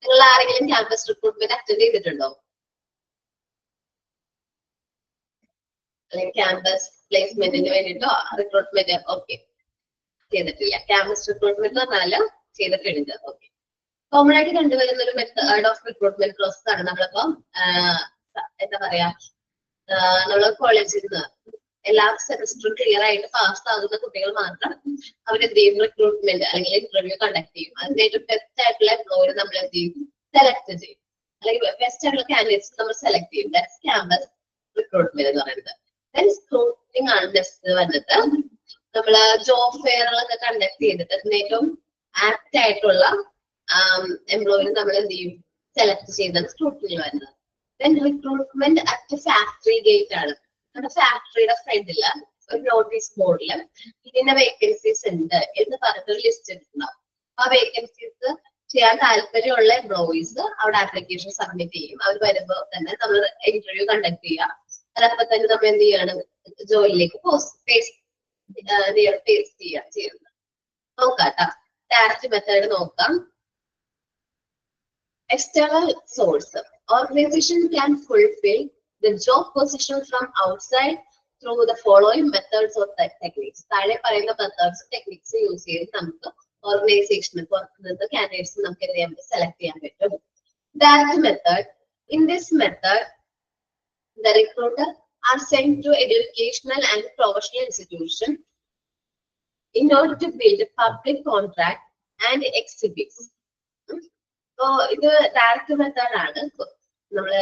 നിങ്ങൾ ആരെങ്കിലും ക്യാമ്പസ് റിക്രൂട്ട്മെന്റ് അറ്റൻഡ് ചെയ്തിട്ടുണ്ടോ? അല്ലെങ്കിൽ ക്യാമ്പസ് പ്ലേസ്മെന്റിന് വേണ്ടിട്ടോ റിക്രൂട്ട്മെന്റ്? ഓക്കെ, ചെയ്തിട്ടില്ല. ക്യാമ്പസ് റിക്രൂട്ട്മെന്റ് എന്ന് പറഞ്ഞാല് ചെയ്തിട്ടുണ്ട്. ഓക്കെ, കോമൺ ആയിട്ട് കണ്ടുവരുന്ന ഒരു മെത്തേഡ് ഓഫ് റിക്രൂട്ട്മെന്റ് പ്രോസസ് ആണ്. നമ്മളിപ്പം എന്താ പറയാ, നമ്മള് കോളേജിൽ നിന്ന് എല്ലാ സെമസ്റ്ററും ക്ലിയർ ആയിട്ട് പാസ് ആകുന്ന കുട്ടികൾ മാത്രം അവരെന്ത് ചെയ്യും, റിക്രൂട്ട്മെന്റ് അല്ലെങ്കിൽ ഇന്റർവ്യൂ കണ്ടക്ട് ചെയ്യും. അതിന്റെ ഏറ്റവും ബെസ്റ്റ് ആയിട്ടുള്ള എംപ്ലോയർ നമ്മൾ എന്ത് ചെയ്യും, സെലക്ട് ചെയ്യും. അല്ലെങ്കിൽ ബെസ്റ്റ് ആയിട്ടുള്ള കാൻഡിഡേറ്റ്സ് നമ്മൾ സെലക്ട് ചെയ്യും. ദാറ്റ്സ് ക്യാമ്പസ് റിക്രൂട്ട്മെന്റ് എന്ന് പറയുന്നത്. ദെൻ സ്ക്രൂട്ടിനിങ് ആണ് നെക്സ്റ്റ് വന്നിട്ട്. നമ്മള് ജോബ് ഫെയറുകളൊക്കെ കണ്ടക്ട് ചെയ്തിട്ട് അതിന് ഏറ്റവും ആപ്റ്റ് ആയിട്ടുള്ള എംപ്ലോയിനെ നമ്മൾ എന്ത് ചെയ്യും, സെലക്ട് ചെയ്താണ് സ്ക്രൂട്ടിനി വരുന്നത്. Then recruitment at factory gate ആണ്. നമ്മുടെ ഫാക്ടറിയുടെ ഫ്രണ്ടില് ഒരു നോട്ടീസ് ബോർഡില് ഇതിന്റെ വേക്കൻസീസ് ഉണ്ട് എന്ന് പറഞ്ഞൊരു ലിസ്റ്റ് എടുക്കണം. ആ വേക്കൻസീസ് ചെയ്യാൻ താല്പര്യമുള്ള എംപ്ലോയീസ് അവിടെ ആപ്ലിക്കേഷൻ സബ്മിറ്റ് ചെയ്യും. അവർ വരുമ്പോൾ തന്നെ നമ്മൾ ഇന്റർവ്യൂ കണ്ടക്ട് ചെയ്യുക. അതപ്പോൾ തന്നെ നമ്മൾ എന്ത് ചെയ്യണം, ജോലിയിലേക്ക് ചെയ്യുന്നത്. നോക്കാം. ഡയറക്റ്റ് മെത്തേഡ് നോക്കാം. External source. Organization can fulfill the job position from outside through the following methods or techniques. താഴെ പറയുന്ന മെത്തേഡ്സ് ടെക്നിക്സ് യൂസ് ചെയ്ത് നമുക്ക് ഓർഗനൈസേഷന് പുറത്തുനിന്ന് കാൻഡിഡേറ്റ്സ് നമുക്ക് സെലക്ട് ചെയ്യാൻ പറ്റും. Direct method. In this method, the recruiter are sent to educational and professional institution in order to build a public contract and exhibits. So ഇത് ഡയറക്റ്റ് മെത്തേഡ് ആണ്. നമ്മള്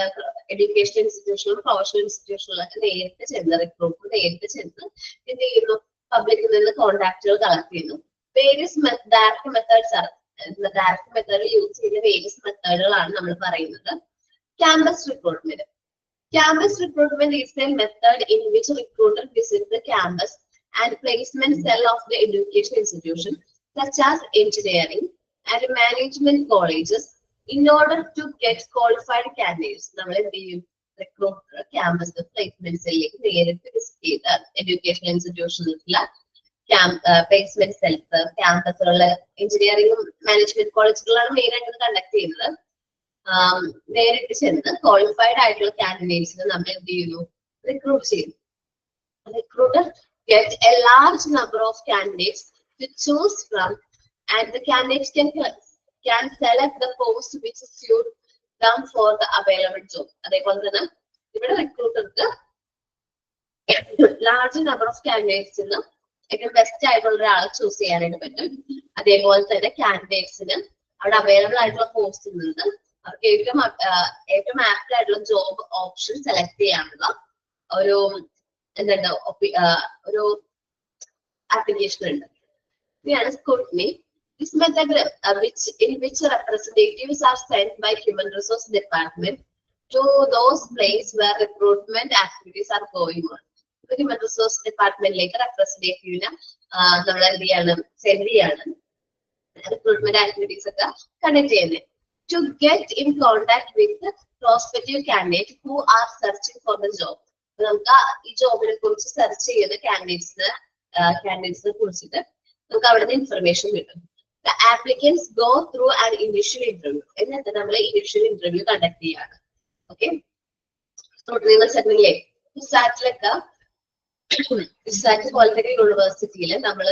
എഡ്യൂക്കേഷൻ ഇൻസ്റ്റിറ്റ്യൂഷനിലും പ്രൊഫഷണൽ ഇൻസ്റ്റിറ്റ്യൂഷനിലൊക്കെ നേരിട്ട് ചെന്ന് റിക്രൂട്ട് നേരിട്ട് ചെന്ന് എന്ത് ചെയ്യുന്നു, പബ്ലിക്കിൽ നിന്ന് കോൺടാക്റ്റുകൾ കളക്ട് ചെയ്യുന്നു. വേരിയസ് ഡയറക്റ്റ് മെത്തേഡ്സ് ആണ്. ഡയറക്റ്റ് മെത്തേഡിൽ യൂസ് ചെയ്യുന്ന വേരിയസ് മെത്തേഡുകളാണ് നമ്മൾ പറയുന്നത്. Campus recruitment. Campus recruitment is a method in which recruiter visits the campus and placement cell of the education institution, such as engineering and management colleges, in order to get qualified candidates. നമ്മൾ എന്ത് ചെയ്യും, recruiter campus placement സെല്ലിലേക്ക് നേരിട്ട് visit ചെയ്ത് education ഇൻസ്റ്റിറ്റ്യൂഷനിലുള്ള placement cells, ക്യാമ്പസുകളില് എഞ്ചിനീയറിംഗും management കോളേജുകളാണ് main ആയിട്ട് കണ്ടക്ട് ചെയ്യുന്നത്. നേരിട്ട് ചെന്ന് ക്വാളിഫൈഡ് ആയിട്ടുള്ള കാൻഡിഡേറ്റ്സിനെ നമ്മൾ എന്ത് ചെയ്യുന്നു, റിക്രൂട്ട് ചെയ്യുന്നു. Recruiter get a large number of candidates to choose from, and the candidates can select the post which suit them for the available job. അതേപോലെ തന്നെ ഇവിടെ റിക്രൂട്ടർക്ക് ലാർജ് നമ്പർ ഓഫ് കാൻഡിഡേറ്റ്സിന് ഏറ്റവും ബെസ്റ്റ് ആയിട്ടുള്ള ഒരാളെ ചൂസ് ചെയ്യാനായിട്ട് പറ്റും. അതേപോലെ തന്നെ കാൻഡിഡേറ്റ്സിന് അവിടെ അവൈലബിൾ ആയിട്ടുള്ള പോസ്റ്റിൽ നിന്ന് അവർക്ക് ഏറ്റവും ആപ്റ്റ് ആയിട്ടുള്ള ജോബ് ഓപ്ഷൻ സെലക്ട് ചെയ്യാനുള്ള ഒരു എന്തുണ്ട്, ഒരു ആപ്ലിക്കേഷൻ ഉണ്ട്. ഇതാണ് scrutiny. This method in which representatives are sent by Human Resource Department to those places where recruitment activities are going on. Human Resource Departmentലേക്ക് റെപ്രസെന്റേറ്റീവിനെ നമ്മൾ എന്ത് ചെയ്യാണ്, സെൻഡ് ചെയ്യാണ് റിക്രൂട്ട്മെന്റ് ആക്ടിവിറ്റീസ് ഒക്കെ കണ്ടക്ട് ചെയ്യുന്നത്. To get in contact with the prospective candidate who are searching for the job. നമുക്ക് ഈ ജോബിനെ കുറിച്ച് search ചെയ്യുന്ന കാൻഡിഡേറ്റ്സിനെ കുറിച്ചിട്ട് നമുക്ക് അവിടെ നിന്ന് ഇൻഫർമേഷൻ കിട്ടും. The applicants go through an initial interview. എന്നിട്ട് നമ്മൾ ഇനിഷ്യൽ ഇന്റർവ്യൂ കണ്ടക്ട് ചെയ്യാണ്. ഓക്കെ, നിങ്ങൾ സെറ്റിലെ ഇസാറ്റിലൊക്കെ പോളിടെക്നിക് യൂണിവേഴ്സിറ്റിയിൽ നമ്മൾ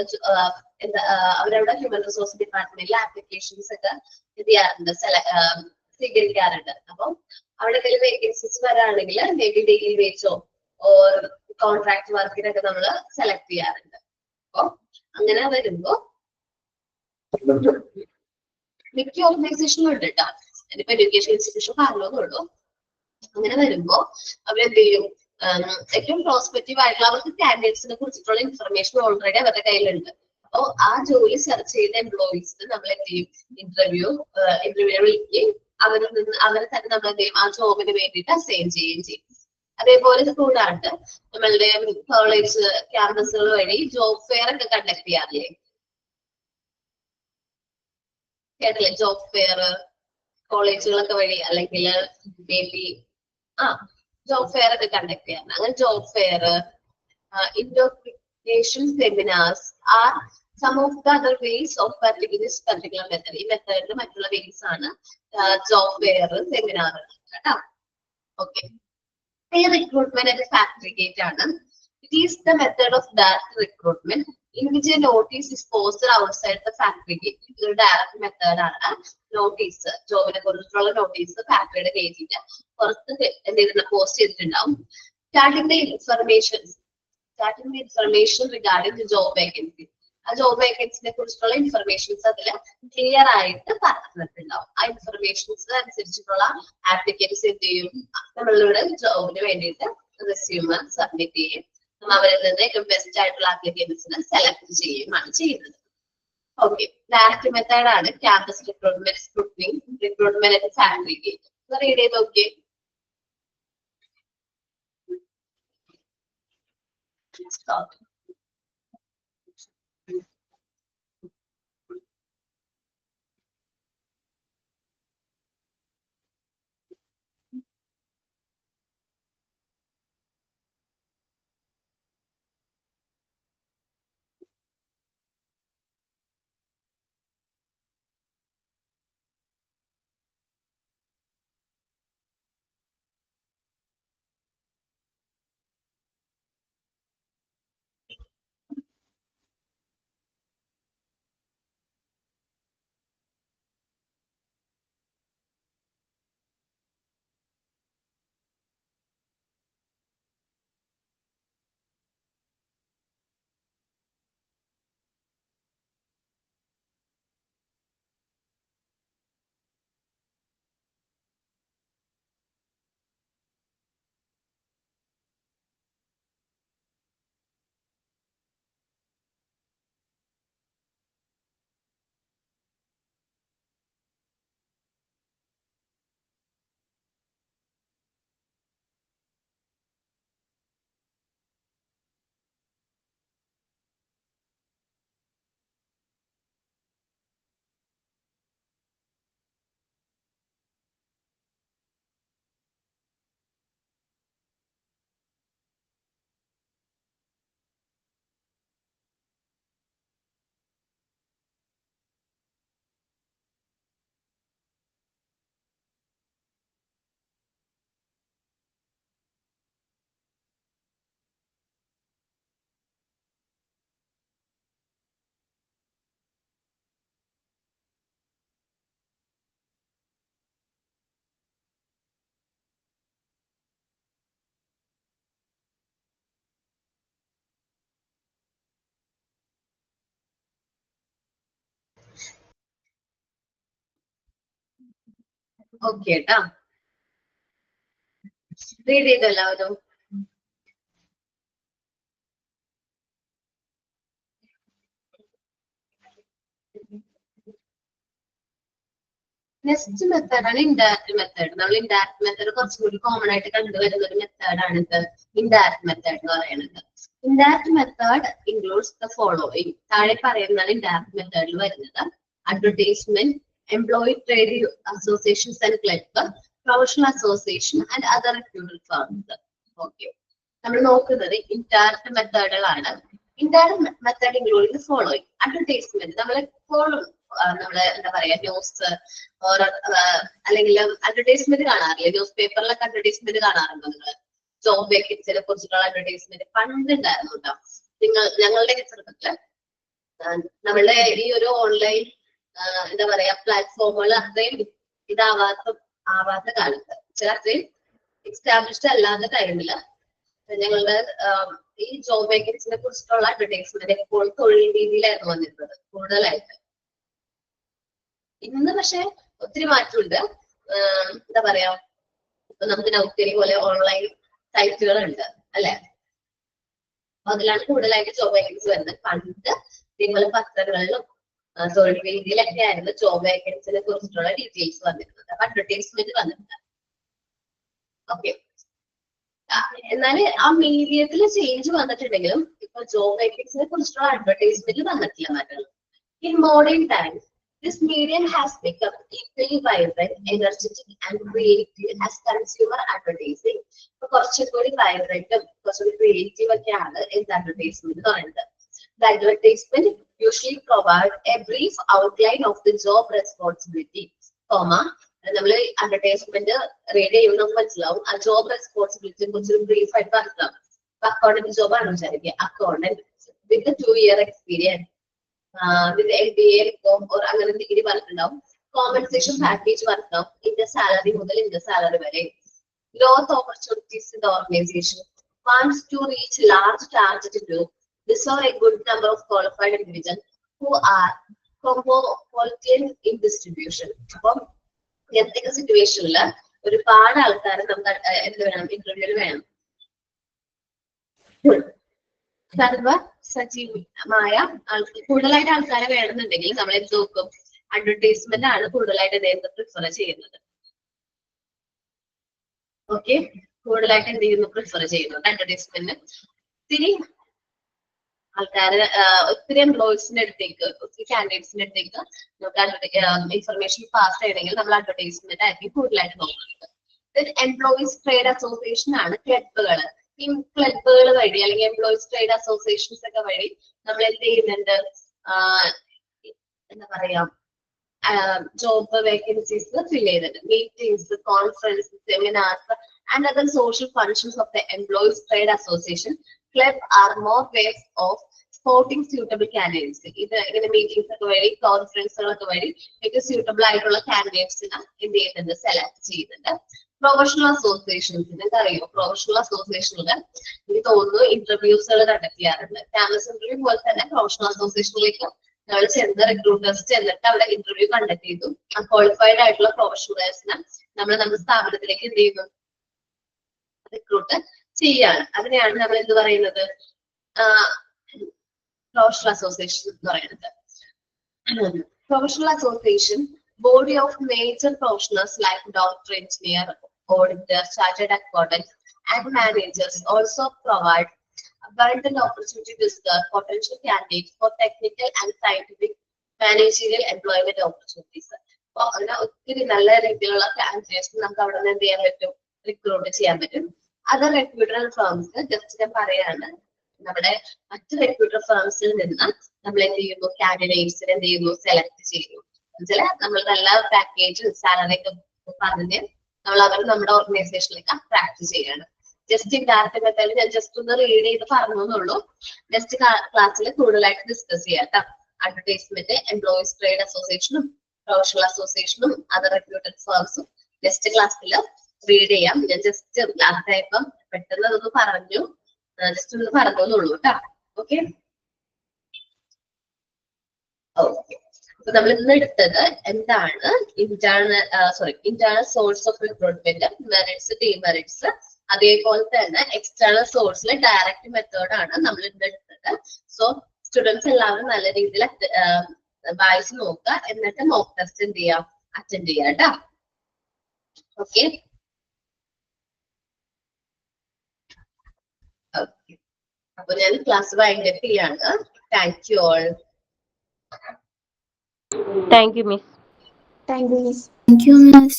അവരവിടെ ഹ്യൂമൻ റിസോഴ്സ് ഡിപ്പാർട്ട്മെന്റിൽ ആപ്ലിക്കേഷൻസ് ഒക്കെ എന്ത് ചെയ്യാറുണ്ട്, സ്വീകരിക്കാറുണ്ട്. അപ്പം അവിടെ എന്തെങ്കിലും വേക്കൻസീസ് വരാണെങ്കിൽ മേ ബി ഡെയിലി വേജോ കോൺട്രാക്ട് വർക്കിനൊക്കെ നമ്മൾ സെലക്ട് ചെയ്യാറുണ്ട്. അപ്പൊ അങ്ങനെ വരുമ്പോ മിക്ക ഓർഗനൈസേഷനും ഉണ്ട് കേട്ടോ. അതിപ്പോ എഡ്യൂക്കേഷൻ ഇൻസ്റ്റിറ്റ്യൂഷൻ പറഞ്ഞോന്നുള്ളൂ. അങ്ങനെ വരുമ്പോ അവരെന്ത് ചെയ്യും, ഏറ്റവും പ്രോസ്പെക്റ്റീവ് ആയിട്ടുള്ള അവർക്ക് കാൻഡിഡേറ്റ്സിനെ കുറിച്ചിട്ടുള്ള ഇൻഫർമേഷൻ ഓൾറെഡി അവരുടെ കയ്യിലുണ്ട്. അപ്പൊ ആ ജോലി സെർച്ച് ചെയ്ത എംപ്ലോയീസിന് നമ്മൾ എന്ത് ചെയ്യും, ഇന്റർവ്യൂവിനെ വിളിക്കുകയും അവരെ തന്നെ നമ്മൾ എന്ത് ചെയ്യും, ആ ജോബിന് വേണ്ടിയിട്ട് അസൈൻ ചെയ്യുകയും ചെയ്യും. അതേപോലെ കൂടാണ്ട് നമ്മളുടെ കോളേജ് ക്യാമ്പസുകൾ വഴി ജോബ് ഫെയർ ഒക്കെ കണ്ടക്ട് ചെയ്യാറില്ലേ, കേട്ടില്ലേ? ജോബ് ഫെയർ കോളേജുകളൊക്കെ വഴി അല്ലെങ്കിൽ മേ ബി ജോബ് ഫെയർ ഒക്കെ കണ്ടക്ട് ചെയ്യാറ്. അങ്ങനെ job fair, interpretation seminars are some of the other ways of this particular method. ഈ മെത്തേഡിൽ മറ്റുള്ള വേസ് ആണ് ജോബ് ഫെയർ, സെമിനാർ കേട്ടോ. Okay, recruitment at a factory gate ആണ്. It is the method of direct recruitment in which a notice is posted outside the factory gate. ഇതൊരു direct method ആണ്. Notice, ജോബിനെ കുറിച്ചുള്ള notice ഫാക്ടറിയുടെ ഗേറ്റിന്റെ പുറത്ത് എന്ത് ചെയ്തിട്ട് പോസ്റ്റ് ചെയ്തിട്ടുണ്ടാവും. Starting the information regarding the job vacancy. ആ ജോബ് വേക്കൻസിനെ കുറിച്ചുള്ള ഇൻഫർമേഷൻസ് അതിൽ ക്ലിയർ ആയിട്ട് പറഞ്ഞിട്ടുണ്ടാവും. ആ ഇൻഫർമേഷൻസ് അനുസരിച്ചിട്ടുള്ള ആപ്ലിക്കൻസ് എന്ത് ചെയ്യും, നമ്മളിവിടെ ജോബിന് വേണ്ടിയിട്ട് റെസ്യൂമ് സബ്മിറ്റ് ചെയ്യും. അവരിൽ നിന്ന് ഏറ്റവും ബെസ്റ്റ് ആയിട്ടുള്ള ആപ്ലിക്കൻസിനെ സെലക്ട് ചെയ്യുകയാണ് ചെയ്യുന്നത്. ഓക്കെ, ഡയറക്റ്റ് മെത്തേഡ് ആണ് campus recruitment, scrutiny, recruitment factory gate. Read ചെയ്ത് നോക്കിയേ. Stop. ഓക്കെ കേട്ടാ, റീഡ് ചെയ്തോ എല്ലാവരും. നെക്സ്റ്റ് മെത്തേഡാണ് ഇൻഡയറക്റ്റ് മെത്തേഡ്. നമ്മൾ ഇൻഡയറക്റ്റ് മെത്തേഡ് കുറച്ചും കൂടി കോമൺ ആയിട്ട് കണ്ടുവരുന്ന ഒരു മെത്തേഡാണ് ഇത് ഇൻഡയറക്റ്റ് മെത്തേഡ് എന്ന് പറയുന്നത്. Indirect method includes the following. താഴെ പറയുന്നതാണ് ഇൻഡയറക്റ്റ് മെത്തേഡിൽ വരുന്നത്. Advertisement, employee trade associations and club, professional association and other recruital firms. Okay, നമ്മൾ നോക്കുന്നത് ഇൻഡയറക്റ്റ് മെത്തേഡുകളാണ്. Indirect method including following. Advertisement നമ്മൾ എപ്പോഴും നമ്മള് എന്താ പറയാ ന്യൂസ് അല്ലെങ്കിൽ അഡ്വർടൈസ്മെന്റ് കാണാറില്ലേ? ന്യൂസ് പേപ്പറിലൊക്കെ അഡ്വർടൈസ്മെന്റ് കാണാറുണ്ടോ നിങ്ങൾ? ജോബ് വേക്കൻസിനെ കുറിച്ചിട്ടുള്ള അഡ്വർടൈസ്മെന്റ് പണ്ട് ഉണ്ടായിരുന്നു കേട്ടോ. ഞങ്ങളുടെ ചെറുപ്പത്തില് നമ്മളുടെ ഈ ഒരു ഓൺലൈൻ എന്താ പറയാ പ്ലാറ്റ്ഫോമുകൾ അത്രയും ആവാത്ത കാലത്ത്, ചില അത്രയും എസ്റ്റാബ്ലിഷ്ഡ് അല്ലാത്ത ടൈമില് ഞങ്ങളുടെ ഈ ജോബ് വേക്കൻസിനെ കുറിച്ചിട്ടുള്ള അഡ്വർടൈസ്മെന്റ് എപ്പോഴും തൊഴിൽ രീതിയിലായിരുന്നു വന്നിരുന്നത് കൂടുതലായിട്ട്. ഇന്ന് പക്ഷെ ഒത്തിരി മാറ്റമുണ്ട്. എന്താ പറയാ, ഇപ്പൊ നമുക്ക് നൗക്കരി പോലെ ഓൺലൈൻ സൈറ്റുകളുണ്ട് അല്ലെ? അതിലാണ് കൂടുതലായിട്ട് ജോബ് വേക്കൻസി വരുന്നത്. പണ്ട് നിങ്ങൾ പത്രങ്ങളിലും തൊഴിൽ രീതിയിലൊക്കെ ആയിരുന്നു ജോബ് വേക്കൻസിനെ കുറിച്ചിട്ടുള്ള ഡീറ്റെയിൽസ് വന്നിരുന്നത്, അഡ്വർടൈസ്മെന്റ് വന്നിട്ടുണ്ട്. ഓക്കെ, എന്നാല് ആ മീഡിയത്തിൽ ചേഞ്ച് വന്നിട്ടുണ്ടെങ്കിലും ഇപ്പൊ ജോബ് വേക്കൻസിനെ കുറിച്ചിട്ടുള്ള അഡ്വർടൈസ്മെന്റ് വന്നിട്ടില്ല മാറ്റങ്ങൾ. In modern times this medium has become equally vibrant, energetic and creative as consumer advertising. ഇപ്പൊ കുറച്ചുകൂടി വൈബ്രന്റും കുറച്ചുകൂടി ക്രിയേറ്റീവ് ഒക്കെയാണ് എന്ത് അഡ്വർടൈസ്മെന്റ് എന്ന് പറയുന്നത്. The advertisement usually provide a brief outline of the job responsibility, നമ്മൾ അഡ്വർടൈസ്മെന്റ് റീഡ് ചെയ്യുമ്പോൾ നമുക്ക് മനസ്സിലാവും ആ ജോബ് റെസ്പോൺസിബിലിറ്റിയെ കുറിച്ച് ബ്രീഫ് ആയിട്ട് മനസ്സിലാവും. അക്കൗണ്ടന്റ് ജോബ് ആണ് വിചാരിക്കുക, accountant with 2 year experience, with MBA or അങ്ങനെ ഡിഗ്രി പറഞ്ഞിട്ടുണ്ടാവും. കോമ്പൻസേഷൻ പാക്കേജ് പറഞ്ഞിട്ടുണ്ടാവും. ഇതിന്റെ സാലറി മുതൽ ഇതിന്റെ സാലറി വരെ. Growth opportunities in the organisation, wants to reach large target group, deserve a good number of qualified individuals who are cosmopolitan in distribution. അപ്പം ഇങ്ങനത്തെ സിറ്റുവേഷനിൽ ഒരുപാട് ആൾക്കാരെ നമുക്ക് എന്ത് വേണം, ഇന്റർവ്യൂവിൽ വേണം. സർവ സജീവമായ കൂടുതലായിട്ട് ആൾക്കാരെ വേണമെന്നുണ്ടെങ്കിൽ നമ്മൾ എന്ത് നോക്കും? അഡ്വർടൈസ്മെന്റ് ആണ് കൂടുതലായിട്ട് നേരത്തെ പ്രിഫർ ചെയ്യുന്നത്. ഓക്കെ, കൂടുതലായിട്ട് എന്ത് ചെയ്യുന്നു? പ്രിഫർ ചെയ്യുന്നത് അഡ്വർടൈസ്മെന്റ്. ഒത്തിരി ആൾക്കാര് ഒത്തിരി എംപ്ലോയീസിന്റെ അടുത്തേക്ക്, ഒത്തിരി കാൻഡിഡേറ്റ്സിന്റെ അടുത്തേക്ക് നമുക്ക് ഇൻഫർമേഷൻ പാസ് ചെയ്യണമെങ്കിൽ നമ്മൾ അഡ്വർടൈസ്മെന്റ് ആയിരിക്കും കൂടുതലായിട്ട് നോക്കുന്നത്. എംപ്ലോയീസ് ട്രേഡ് അസോസിയേഷൻ ആണ് ക്ലബുകൾ. ഈ ക്ലബുകൾ വഴി അല്ലെങ്കിൽ എംപ്ലോയീസ് ട്രേഡ് അസോസിയേഷൻസ് ഒക്കെ വഴി നമ്മൾ എന്ത് ചെയ്യുന്നുണ്ട്? എന്താ പറയാ, ജോബ് വേക്കൻസീസ് ഫിൽ ചെയ്തിട്ട് meetings, conference, seminars and other social functions of the employees trade association club are more ways of spotting suitable candidates. ഇത് ഇങ്ങനെ മീറ്റിംഗ്സ് ഒക്കെ വഴി കോൺഫറൻസുകളൊക്കെ വഴി ഏറ്റവും സ്യൂട്ടബിൾ ആയിട്ടുള്ള കാൻഡിഡേറ്റ്സിനെ എന്ത് ചെയ്യുന്നുണ്ട്? സെലക്ട് ചെയ്യുന്നുണ്ട്. പ്രൊഫഷണൽ അസോസിയേഷൻസിന് എന്തറിയോ? പ്രൊഫഷണൽ അസോസിയേഷനിൽ എനിക്ക് തോന്നുന്നു ഇന്റർവ്യൂസുകൾ കണ്ടക്ട് ചെയ്യാറുണ്ട്. ക്യാമ്പസ് ഇന്റർവ്യൂ പോലെ തന്നെ പ്രൊഫഷണൽ അസോസിയേഷനിലേക്ക് നമ്മൾ ചെന്ന് റിക്രൂട്ടേഴ്സ് ചെന്നിട്ട് അവിടെ ഇന്റർവ്യൂ കണ്ടക്ട് ചെയ്തു ക്വാളിഫൈഡ് ആയിട്ടുള്ള പ്രൊഫഷണൽസിനെ നമ്മൾ നമ്മുടെ സ്ഥാപനത്തിലേക്ക് എന്ത് ചെയ്യുന്നു? റിക്രൂട്ട് ചെയ്യാണ്. അതിനെയാണ് നമ്മൾ എന്ത് പറയുന്നത്? പ്രൊഫഷണൽ അസോസിയേഷൻ എന്ന് പറയുന്നത്. Professional association body of major professionals like doctor, engineer, auditor, chartered accountants, and managers also provide abundant opportunity to serve potential candidates for technical and scientific managerial employment opportunities. അപ്പോൾ അങ്ങനെ ഒത്തിരി നല്ല രീതിയിലുള്ള candidates നമുക്ക് അവിടെ നിന്ന് എന്ത് ചെയ്യാൻ പറ്റും? റിക്രൂട്ട് ചെയ്യാൻ പറ്റും. അതർ റിക്രൂട്ടർ ഫേംസ് ജസ്റ്റ് ഞാൻ പറയാണ്, നമ്മുടെ മറ്റു റിക്രൂട്ടർ ഫേംസിൽ നിന്ന് നമ്മൾ എന്ത് ചെയ്യുന്നു? കാൻഡിഡേറ്റ്സിനെ എന്ത് ചെയ്യുന്നു? സെലക്ട് ചെയ്യുന്നു. നമ്മൾ നല്ല പാക്കേജ് സാലറി ഒക്കെ പറഞ്ഞ് നമ്മൾ അവർ നമ്മുടെ ഓർഗനൈസേഷനിലേക്ക് അട്രാക്ട് ചെയ്യാണ്. ജസ്റ്റ് ഇൻഡയറക്റ്റ് മെത്തേഡ് ഞാൻ ജസ്റ്റ് ഒന്ന് റീഡ് ചെയ്ത് പറഞ്ഞുള്ളൂ. നെക്സ്റ്റ് ക്ലാസ്സിൽ കൂടുതലായിട്ട് ഡിസ്കസ് ചെയ്യാം. അഡ്വർടൈസ്മെന്റ്, എംപ്ലോയീസ് ട്രേഡ് അസോസിയേഷനും പ്രൊഫഷണൽ അസോസിയേഷനും അതർ റിക്രൂട്ടർ ഫേംസും നെക്സ്റ്റ് ക്ലാസ്സിൽ റീഡ് ചെയ്യാം. ഞാൻ ജസ്റ്റ് ലാസ്റ്റ് ആയപ്പം പെട്ടെന്ന് അതൊന്ന് പറഞ്ഞു, ജസ്റ്റ് ഒന്ന് പറഞ്ഞോന്നുള്ളൂ കേട്ടോ. ഓക്കെ, നമ്മൾ ഇന്ന് എടുത്തത് എന്താണ് internal source of recruitment, merits, demerits, അതേപോലെ തന്നെ എക്സ്റ്റേണൽ സോഴ്സിലെ ഡയറക്റ്റ് മെത്തേഡ് ആണ് നമ്മൾ ഇന്ന് എടുത്തത്. സോ സ്റ്റുഡൻസ് എല്ലാവരും നല്ല രീതിയിൽ വായിച്ചു നോക്കുക, എന്നിട്ട് മോക്ക് ടെസ്റ്റ് എന്ത് ചെയ്യാം, അറ്റൻഡ് ചെയ്യാം കേട്ടോ. ഓക്കെ ഓക്കെ, അപ്പൊ ഞാൻ ക്ലാസ് വൈൻഡപ്പ് ചെയ്യാണ്. Thank you all. Thank you, Miss. Thank you, Miss. Thank you, Miss.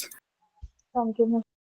Thank you, Miss.